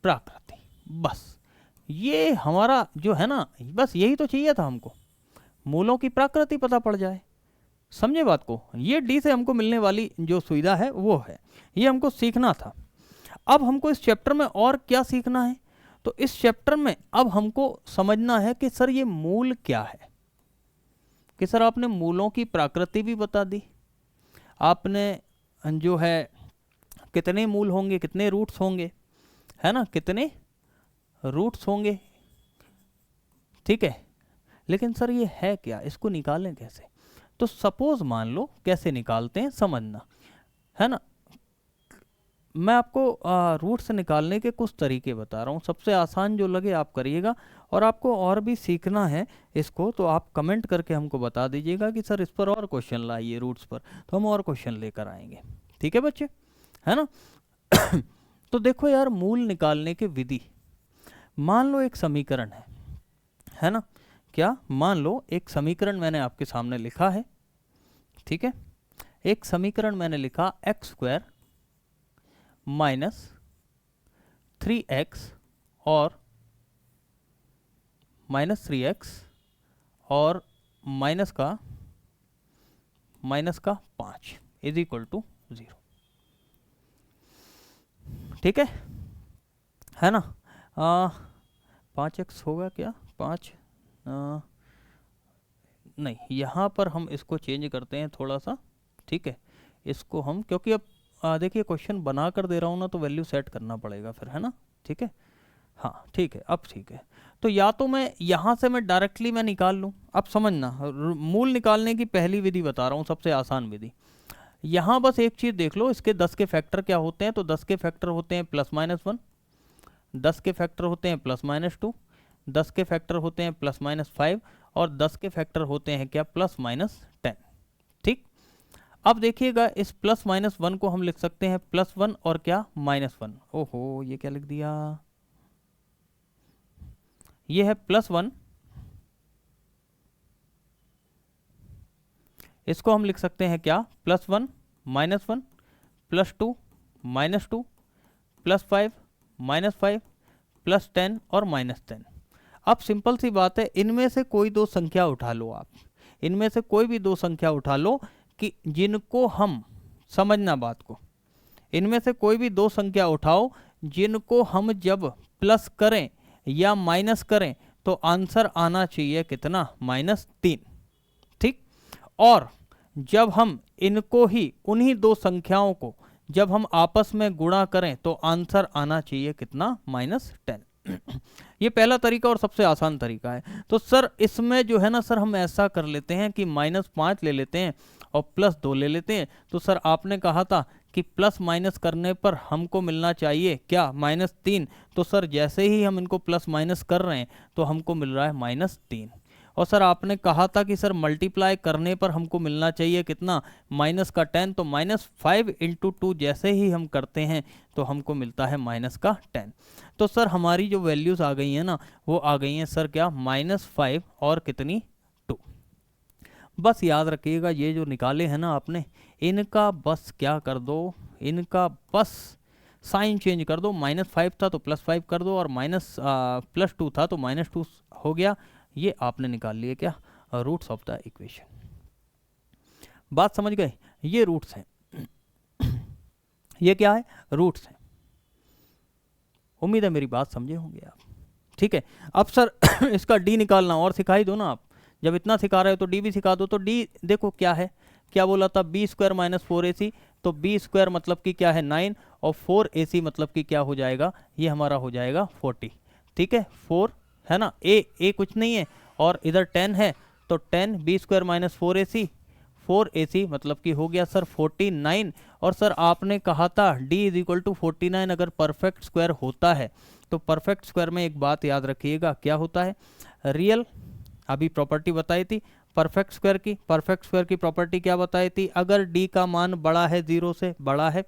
प्रकृति। बस ये हमारा जो है ना, बस यही तो चाहिए था हमको, मूलों की प्रकृति पता पड़ जाए, समझे बात को। ये डी से हमको मिलने वाली जो सुविधा है वो है, ये हमको सीखना था। अब हमको इस चैप्टर में और क्या सीखना है, तो इस चैप्टर में अब हमको समझना है कि सर ये मूल क्या है, कि सर आपने मूलों की प्रकृति भी बता दी, आपने जो है कितने मूल होंगे, कितने रूट्स होंगे, है ना, कितने रूट्स होंगे, ठीक है। लेकिन सर ये है क्या, इसको निकालें कैसे, तो सपोज मान लो कैसे निकालते हैं समझना, है ना। मैं आपको रूट से निकालने के कुछ तरीके बता रहा हूँ, सबसे आसान जो लगे आप करिएगा। और आपको और भी सीखना है इसको, तो आप कमेंट करके हमको बता दीजिएगा कि सर इस पर और क्वेश्चन लाइए रूट्स पर, तो हम और क्वेश्चन लेकर आएंगे, ठीक है बच्चे, है ना। तो देखो यार, मूल निकालने की विधि, मान लो एक समीकरण है ना, क्या, मान लो एक समीकरण मैंने आपके सामने लिखा है, ठीक है, एक समीकरण मैंने लिखा x² - 3x और -3x और माइनस का 5 इज इक्वल टू 0, ठीक है ना। 5x होगा क्या, 5 नहीं, यहाँ पर हम इसको चेंज करते हैं थोड़ा सा, ठीक है, इसको हम, क्योंकि अब देखिए क्वेश्चन बना कर दे रहा हूँ ना, तो वैल्यू सेट करना पड़ेगा फिर, है ना, ठीक है, हाँ ठीक है, अब ठीक है। तो या तो मैं यहाँ से मैं डायरेक्टली मैं निकाल लूँ, अब समझना, मूल निकालने की पहली विधि बता रहा हूँ, सबसे आसान विधि। यहाँ बस एक चीज़ देख लो, इसके 10 के फैक्टर क्या होते हैं, तो 10 के फैक्टर होते हैं +-1, 10 के फैक्टर होते हैं +-2, 10 के फैक्टर होते हैं +-5 और 10 के फैक्टर होते हैं क्या, +-10, ठीक। अब देखिएगा इस +-1 को हम लिख सकते हैं +1 और क्या, -1। ओहो, ये क्या लिख दिया, ये है +1, इसको हम लिख सकते हैं क्या, +1 -1 +2 -2 +5 -5 +10 और -10। अब सिंपल सी बात है, इनमें से कोई दो संख्या उठा लो आप, इनमें से कोई भी दो संख्या उठा लो कि जिनको हम, समझना बात को, इनमें से कोई भी दो संख्या उठाओ जिनको हम जब प्लस करें या माइनस करें तो आंसर आना चाहिए कितना, -3। ठीक, और जब हम इनको ही, उन्हीं दो संख्याओं को जब हम आपस में गुणा करें तो आंसर आना चाहिए कितना, -10। ये पहला तरीका और सबसे आसान तरीका है। तो सर इसमें जो है ना सर, हम ऐसा कर लेते हैं कि -5 ले लेते हैं और +2 ले लेते हैं। तो सर आपने कहा था कि प्लस माइनस करने पर हमको मिलना चाहिए क्या, -3। तो सर जैसे ही हम इनको प्लस माइनस कर रहे हैं तो हमको मिल रहा है -3। और सर आपने कहा था कि सर मल्टीप्लाई करने पर हमको मिलना चाहिए कितना, -10। तो -5 × 2 जैसे ही हम करते हैं तो हमको मिलता है -10। तो सर हमारी जो वैल्यूज़ आ गई हैं ना, वो आ गई हैं सर क्या, -5 और कितनी, 2। बस याद रखिएगा ये जो निकाले हैं ना आपने, इनका बस क्या कर दो, इनका बस साइन चेंज कर दो। -5 था तो +5 कर दो, और +2 था तो -2 हो गया। ये आपने निकाल लिए क्या, रूट्स ऑफ द इक्वेशन। बात समझ गए, ये रूट्स हैं। ये क्या है, रूट्स हैं। उम्मीद है मेरी बात समझे होंगे आप। ठीक है, अब सर इसका डी निकालना और सिखा ही दो ना आप, जब इतना सिखा रहे हो तो डी भी सिखा दो। तो डी देखो क्या है, क्या बोला था, b² - 4ac। तो b² मतलब कि क्या है 9, और 4ac मतलब कि क्या हो जाएगा, ये हमारा हो जाएगा 40। ठीक है, 4 है ना, ए कुछ नहीं है, और इधर 10 है, तो 10 b² - 4ac, 4ac मतलब कि हो गया सर 49। और सर आपने कहा था d = 49 अगर परफेक्ट स्क्वायर होता है। तो परफेक्ट स्क्वायर में एक बात याद रखिएगा, क्या होता है, रियल, अभी प्रॉपर्टी बताई थी परफेक्ट स्क्वायर की। परफेक्ट स्क्वायर की प्रॉपर्टी क्या बताई थी, अगर d का मान बड़ा है, 0 से बड़ा है,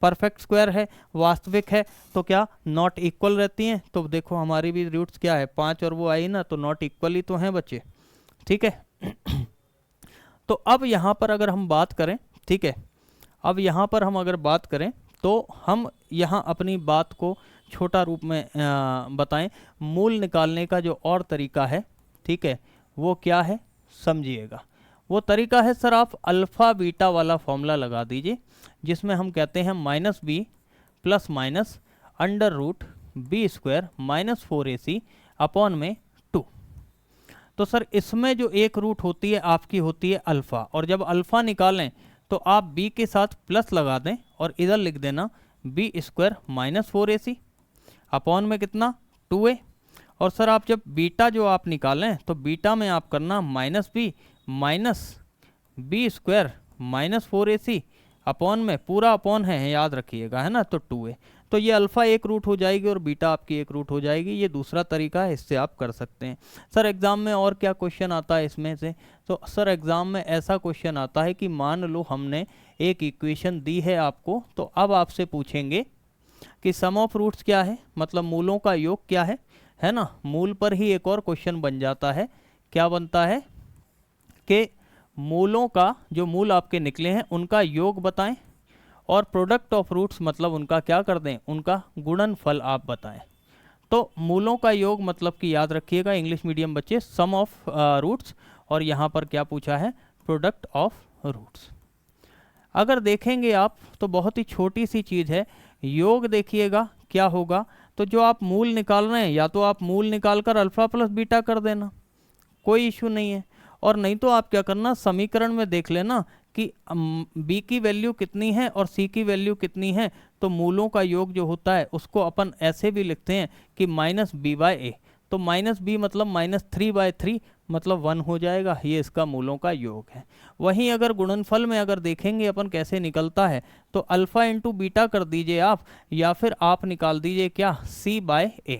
परफेक्ट स्क्वायर है, वास्तविक है, तो क्या नॉट इक्वल रहती हैं। तो देखो हमारी भी रूट्स क्या है, 5 और वो आई ना, तो नॉट इक्वल ही तो हैं बच्चे। ठीक है तो अब यहाँ पर अगर हम बात करें, ठीक है, अब यहाँ पर हम अगर बात करें तो हम यहाँ अपनी बात को छोटा रूप में बताएं। मूल निकालने का जो और तरीका है, ठीक है, वो क्या है समझिएगा। वो तरीका है सर, आप अल्फ़ा बीटा वाला फॉर्मूला लगा दीजिए, जिसमें हम कहते हैं -b ± √b² - 4ac अपॉन में 2। तो सर इसमें जो एक रूट होती है आपकी होती है अल्फ़ा, और जब अल्फ़ा निकालें तो आप b के साथ प्लस लगा दें और इधर लिख देना b² - 4ac अपॉन में कितना, 2a। और सर आप जब बीटा जो आप निकालें तो बीटा में आप करना -b - b² - 4ac अपॉन में, पूरा अपॉन है याद रखिएगा, है ना, तो 2a। तो ये अल्फ़ा एक रूट हो जाएगी और बीटा आपकी एक रूट हो जाएगी। ये दूसरा तरीका है, इससे आप कर सकते हैं। सर एग्ज़ाम में और क्या क्वेश्चन आता है इसमें से, तो सर एग्ज़ाम में ऐसा क्वेश्चन आता है कि मान लो हमने एक इक्वेशन दी है आपको, तो अब आपसे पूछेंगे कि सम ऑफ रूट्स क्या है, मतलब मूलों का योग क्या है ना। मूल पर ही एक और क्वेश्चन बन जाता है, क्या बनता है कि मूलों का, जो मूल आपके निकले हैं उनका योग बताएं, और प्रोडक्ट ऑफ रूट्स मतलब उनका क्या कर दें, उनका गुणनफल आप बताएं। तो मूलों का योग मतलब कि याद रखिएगा इंग्लिश मीडियम बच्चे, सम ऑफ रूट्स, और यहाँ पर क्या पूछा है, प्रोडक्ट ऑफ रूट्स। अगर देखेंगे आप तो बहुत ही छोटी सी चीज़ है, योग देखिएगा क्या होगा। तो जो आप मूल निकाल रहे हैं, या तो आप मूल निकाल कर अल्फ़ा प्लस बीटा कर देना, कोई इशू नहीं है, और नहीं तो आप क्या करना, समीकरण में देख लेना कि b की वैल्यू कितनी है और c की वैल्यू कितनी है। तो मूलों का योग जो होता है उसको अपन ऐसे भी लिखते हैं कि -b/a। तो -b मतलब -3/3 मतलब 1 हो जाएगा, ये इसका मूलों का योग है। वहीं अगर गुणनफल में अगर देखेंगे अपन कैसे निकलता है, तो अल्फ़ा × बीटा कर दीजिए आप, या फिर आप निकाल दीजिए क्या, c/a।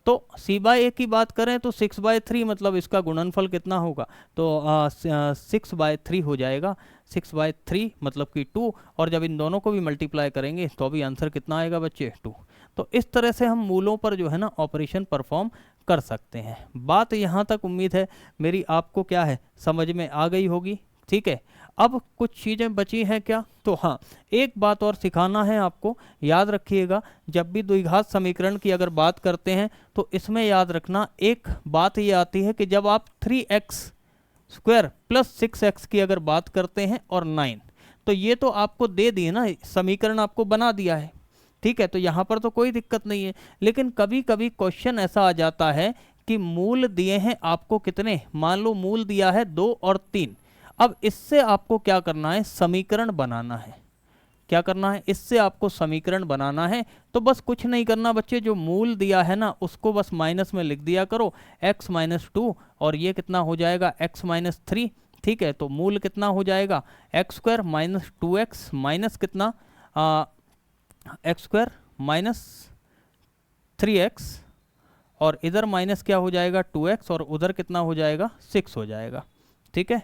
तो c/a की बात करें तो 6/3 मतलब इसका गुणनफल कितना होगा, तो 6/3 हो जाएगा। 6/3 मतलब कि 2, और जब इन दोनों को भी मल्टीप्लाई करेंगे तो अभी आंसर कितना आएगा बच्चे, 2। तो इस तरह से हम मूलों पर जो है ना ऑपरेशन परफॉर्म कर सकते हैं। बात यहाँ तक उम्मीद है मेरी आपको क्या है समझ में आ गई होगी। ठीक है, अब कुछ चीज़ें बची हैं क्या, तो हाँ एक बात और सिखाना है आपको, याद रखिएगा जब भी द्विघात समीकरण की अगर बात करते हैं तो इसमें याद रखना एक बात ये आती है कि जब आप 3x² + 6x की अगर बात करते हैं और 9, तो ये तो आपको दे दिए ना, समीकरण आपको बना दिया है। ठीक है, तो यहाँ पर तो कोई दिक्कत नहीं है, लेकिन कभी कभी क्वेश्चन ऐसा आ जाता है कि मूल दिए हैं आपको कितने, मान लो मूल दिया है 2 और 3। अब इससे आपको क्या करना है, समीकरण बनाना है। क्या करना है, इससे आपको समीकरण बनाना है। तो बस कुछ नहीं करना बच्चे, जो मूल दिया है ना उसको बस माइनस में लिख दिया करो, x माइनस 2 और ये कितना हो जाएगा x माइनस 3। ठीक है, तो मूल कितना हो जाएगा x square minus 2x minus कितना एक्स स्क्वायर माइनस 3x, और इधर माइनस क्या हो जाएगा 2x, और उधर कितना हो जाएगा 6 हो जाएगा। ठीक है,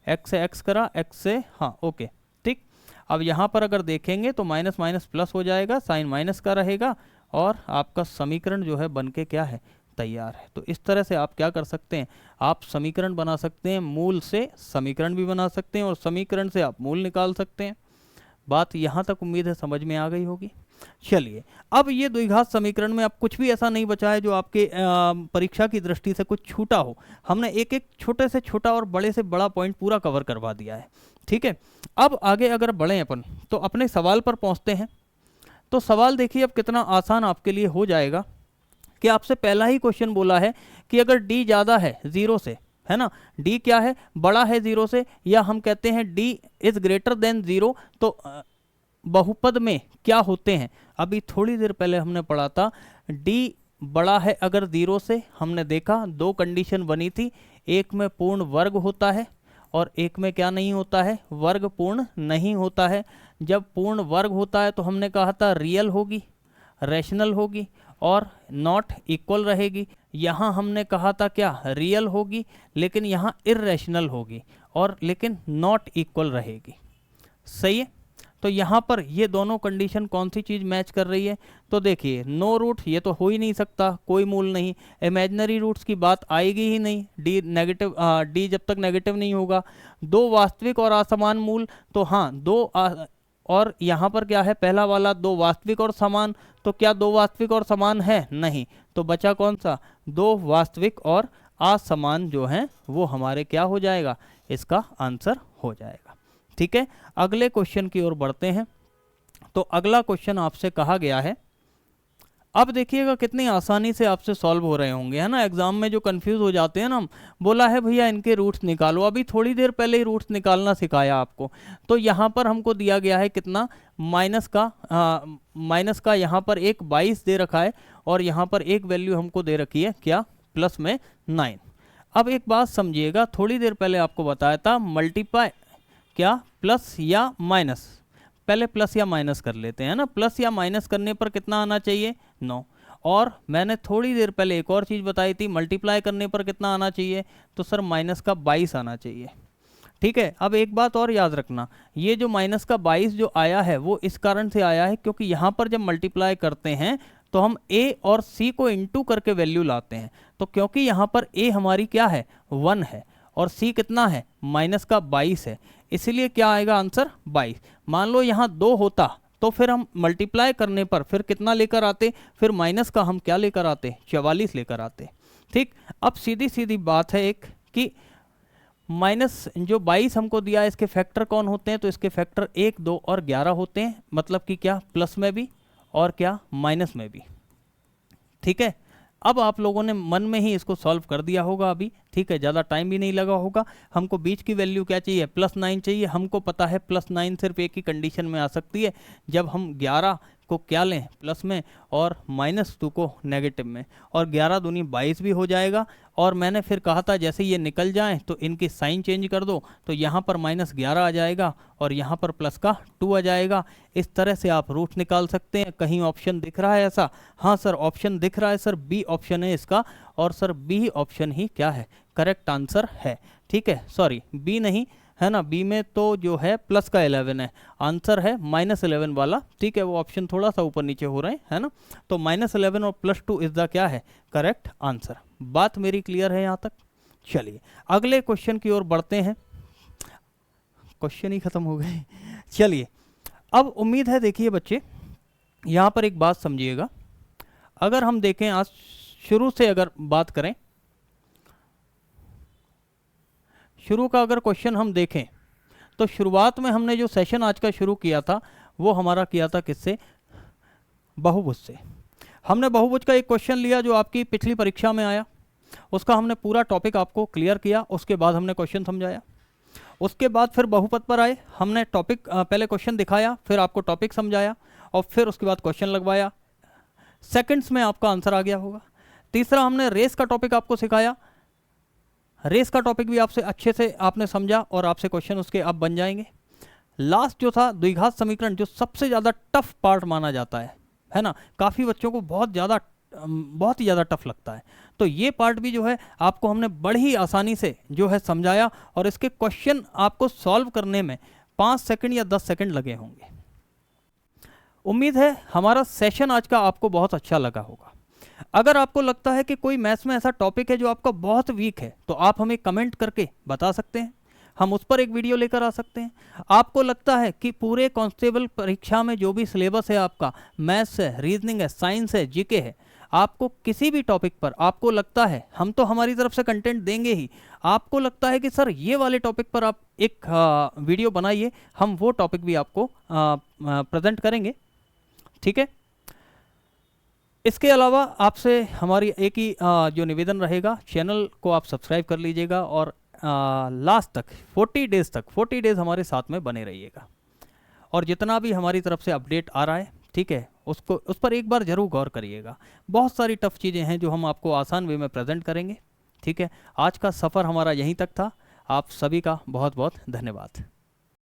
x से x करा, x से हाँ ओके ठीक। अब यहाँ पर अगर देखेंगे तो माइनस माइनस प्लस हो जाएगा, साइन माइनस का रहेगा, और आपका समीकरण जो है बन के क्या है, तैयार है। तो इस तरह से आप क्या कर सकते हैं, आप समीकरण बना सकते हैं, मूल से समीकरण भी बना सकते हैं और समीकरण से आप मूल निकाल सकते हैं। बात यहाँ तक उम्मीद है समझ में आ गई होगी। चलिए, अब ये द्विघात समीकरण में अब कुछ भी ऐसा नहीं बचा है जो आपके परीक्षा की दृष्टि से कुछ छूटा हो। हमने एक एक छोटे से छोटा और बड़े से बड़ा पॉइंट पूरा कवर करवा दिया है। ठीक है, अब आगे अगर बढ़ें अपन तो अपने सवाल पर पहुँचते हैं। तो सवाल देखिए अब कितना आसान आपके लिए हो जाएगा कि आपसे पहला ही क्वेश्चन बोला है कि अगर d ज़्यादा है 0 से, है ना, d क्या है, बड़ा है 0 से, या हम कहते हैं d इज ग्रेटर देन 0, तो बहुपद में क्या होते हैं। अभी थोड़ी देर पहले हमने पढ़ा था d बड़ा है अगर 0 से, हमने देखा 2 कंडीशन बनी थी, एक में पूर्ण वर्ग होता है और एक में क्या नहीं होता है, वर्ग पूर्ण नहीं होता है। जब पूर्ण वर्ग होता है तो हमने कहा था रियल होगी, रैशनल होगी और नॉट इक्वल रहेगी। यहाँ हमने कहा था क्या, रियल होगी लेकिन यहाँ इर्रेशनल होगी और लेकिन नॉट इक्वल रहेगी। सही है, तो यहाँ पर ये दोनों कंडीशन कौन सी चीज़ मैच कर रही है, तो देखिए नो रूट ये तो हो ही नहीं सकता, कोई मूल नहीं, इमेजिनरी रूट्स की बात आएगी ही नहीं, डी नेगेटिव डी जब तक नेगेटिव नहीं होगा। 2 वास्तविक और असमान मूल, तो हाँ 2 और यहाँ पर क्या है, पहला वाला 2 वास्तविक और समान, तो क्या 2 वास्तविक और समान है, नहीं, तो बचा कौन सा, 2 वास्तविक और असमान जो हैं वो हमारे क्या हो जाएगा, इसका आंसर हो जाएगा। ठीक है, अगले क्वेश्चन की ओर बढ़ते हैं। तो अगला क्वेश्चन आपसे कहा गया है, अब देखिएगा कितनी आसानी से आपसे सॉल्व हो रहे होंगे, है ना। एग्जाम में जो कंफ्यूज हो जाते हैं ना, बोला है भैया इनके रूट्स निकालो, अभी थोड़ी देर पहले ही रूट्स निकालना सिखाया आपको। तो यहाँ पर हमको दिया गया है कितना, माइनस का यहाँ पर एक 22 दे रखा है और यहाँ पर एक वैल्यू हमको दे रखी है क्या, प्लस में 9। अब एक बात समझिएगा, थोड़ी देर पहले आपको बताया था मल्टीप्लाई क्या, प्लस या माइनस, पहले प्लस या माइनस कर लेते हैं ना, प्लस या माइनस करने पर कितना आना चाहिए, 9। और मैंने थोड़ी देर पहले एक और चीज़ बताई थी, मल्टीप्लाई करने पर कितना आना चाहिए, तो सर माइनस का 22 आना चाहिए। ठीक है, अब एक बात और याद रखना, ये जो माइनस का 22 जो आया है वो इस कारण से आया है क्योंकि यहाँ पर जब मल्टीप्लाई करते हैं तो हम a और c को इंटू करके वैल्यू लाते हैं। तो क्योंकि यहाँ पर a हमारी क्या है, 1 है और c कितना है, माइनस का 22 है, इसीलिए क्या आएगा आंसर 22। मान लो यहाँ 2 होता तो फिर हम मल्टीप्लाई करने पर फिर कितना लेकर आते, फिर माइनस का हम क्या लेकर आते, 44 लेकर आते। ठीक, अब सीधी सीधी बात है एक कि माइनस जो 22 हमको दिया है इसके फैक्टर कौन होते हैं, तो इसके फैक्टर 1, 2 और 11 होते हैं, मतलब कि क्या, प्लस में भी और क्या, माइनस में भी। ठीक है, अब आप लोगों ने मन में ही इसको सॉल्व कर दिया होगा अभी। ठीक है, ज़्यादा टाइम भी नहीं लगा होगा। हमको बीच की वैल्यू क्या चाहिए, +9 चाहिए। हमको पता है +9 सिर्फ एक ही कंडीशन में आ सकती है, जब हम 11 को क्या लें, प्लस में, और -2 को नेगेटिव में, और 11 दूनी 22 भी हो जाएगा। और मैंने फिर कहा था जैसे ये निकल जाएं तो इनकी साइन चेंज कर दो, तो यहाँ पर -11 आ जाएगा और यहाँ पर प्लस का 2 आ जाएगा। इस तरह से आप रूट निकाल सकते हैं। कहीं ऑप्शन दिख रहा है ऐसा, हाँ सर ऑप्शन दिख रहा है सर, बी ऑप्शन है इसका, और सर बी ऑप्शन ही क्या है, करेक्ट आंसर है। ठीक है, सॉरी बी नहीं है ना, बी में तो जो है प्लस का 11 है, आंसर है -11 वाला। ठीक है, वो ऑप्शन थोड़ा सा ऊपर नीचे हो रहे हैं, है ना, तो -11 और +2 इज द क्या है, करेक्ट आंसर। बात मेरी क्लियर है यहाँ तक। चलिए अगले क्वेश्चन की ओर बढ़ते हैं। क्वेश्चन ही खत्म हो गए। चलिए, अब उम्मीद है, देखिए बच्चे यहाँ पर एक बात समझिएगा, अगर हम देखें आज शुरू से अगर बात करें, शुरू का अगर क्वेश्चन हम देखें तो शुरुआत में हमने जो सेशन आज का शुरू किया था वो हमारा किया था किससे, बहुभुज से। हमने बहुभुज का एक क्वेश्चन लिया जो आपकी पिछली परीक्षा में आया। उसका हमने पूरा टॉपिक आपको क्लियर किया, उसके बाद हमने क्वेश्चन समझाया। उसके बाद फिर बहुपद पर आए, हमने टॉपिक पहले क्वेश्चन दिखाया, फिर आपको टॉपिक समझाया और फिर उसके बाद क्वेश्चन लगवाया। सेकंड्स में आपका आंसर आ गया होगा। तीसरा हमने रेस का टॉपिक आपको सिखाया, रेस का टॉपिक भी आपसे अच्छे से आपने समझा और आपसे क्वेश्चन उसके अब बन जाएंगे। लास्ट जो था द्विघात समीकरण, जो सबसे ज़्यादा टफ पार्ट माना जाता है ना, काफ़ी बच्चों को बहुत ही ज़्यादा टफ लगता है। तो ये पार्ट भी जो है आपको हमने बड़ी आसानी से जो है समझाया और इसके क्वेश्चन आपको सॉल्व करने में 5 सेकंड या 10 सेकंड लगे होंगे। उम्मीद है हमारा सेशन आज का आपको बहुत अच्छा लगा होगा। अगर आपको लगता है कि कोई मैथ्स में ऐसा टॉपिक है जो आपका बहुत वीक है, तो आप हमें कमेंट करके बता सकते हैं, हम उस पर एक वीडियो लेकर आ सकते हैं। आपको लगता है कि पूरे कांस्टेबल परीक्षा में जो भी सिलेबस है आपका, मैथ्स है, रीजनिंग है, साइंस है, जीके है, आपको किसी भी टॉपिक पर आपको लगता है, हम तो हमारी तरफ से कंटेंट देंगे ही, आपको लगता है कि सर ये वाले टॉपिक पर आप एक वीडियो बनाइए, हम वो टॉपिक भी आपको प्रेजेंट करेंगे, ठीक है। इसके अलावा आपसे हमारी एक ही जो निवेदन रहेगा, चैनल को आप सब्सक्राइब कर लीजिएगा और लास्ट तक 40 डेज हमारे साथ में बने रहिएगा। और जितना भी हमारी तरफ से अपडेट आ रहा है, ठीक है, उस पर एक बार ज़रूर गौर करिएगा। बहुत सारी टफ चीज़ें हैं जो हम आपको आसान वे में प्रेजेंट करेंगे, ठीक है। आज का सफ़र हमारा यहीं तक था। आप सभी का बहुत बहुत धन्यवाद।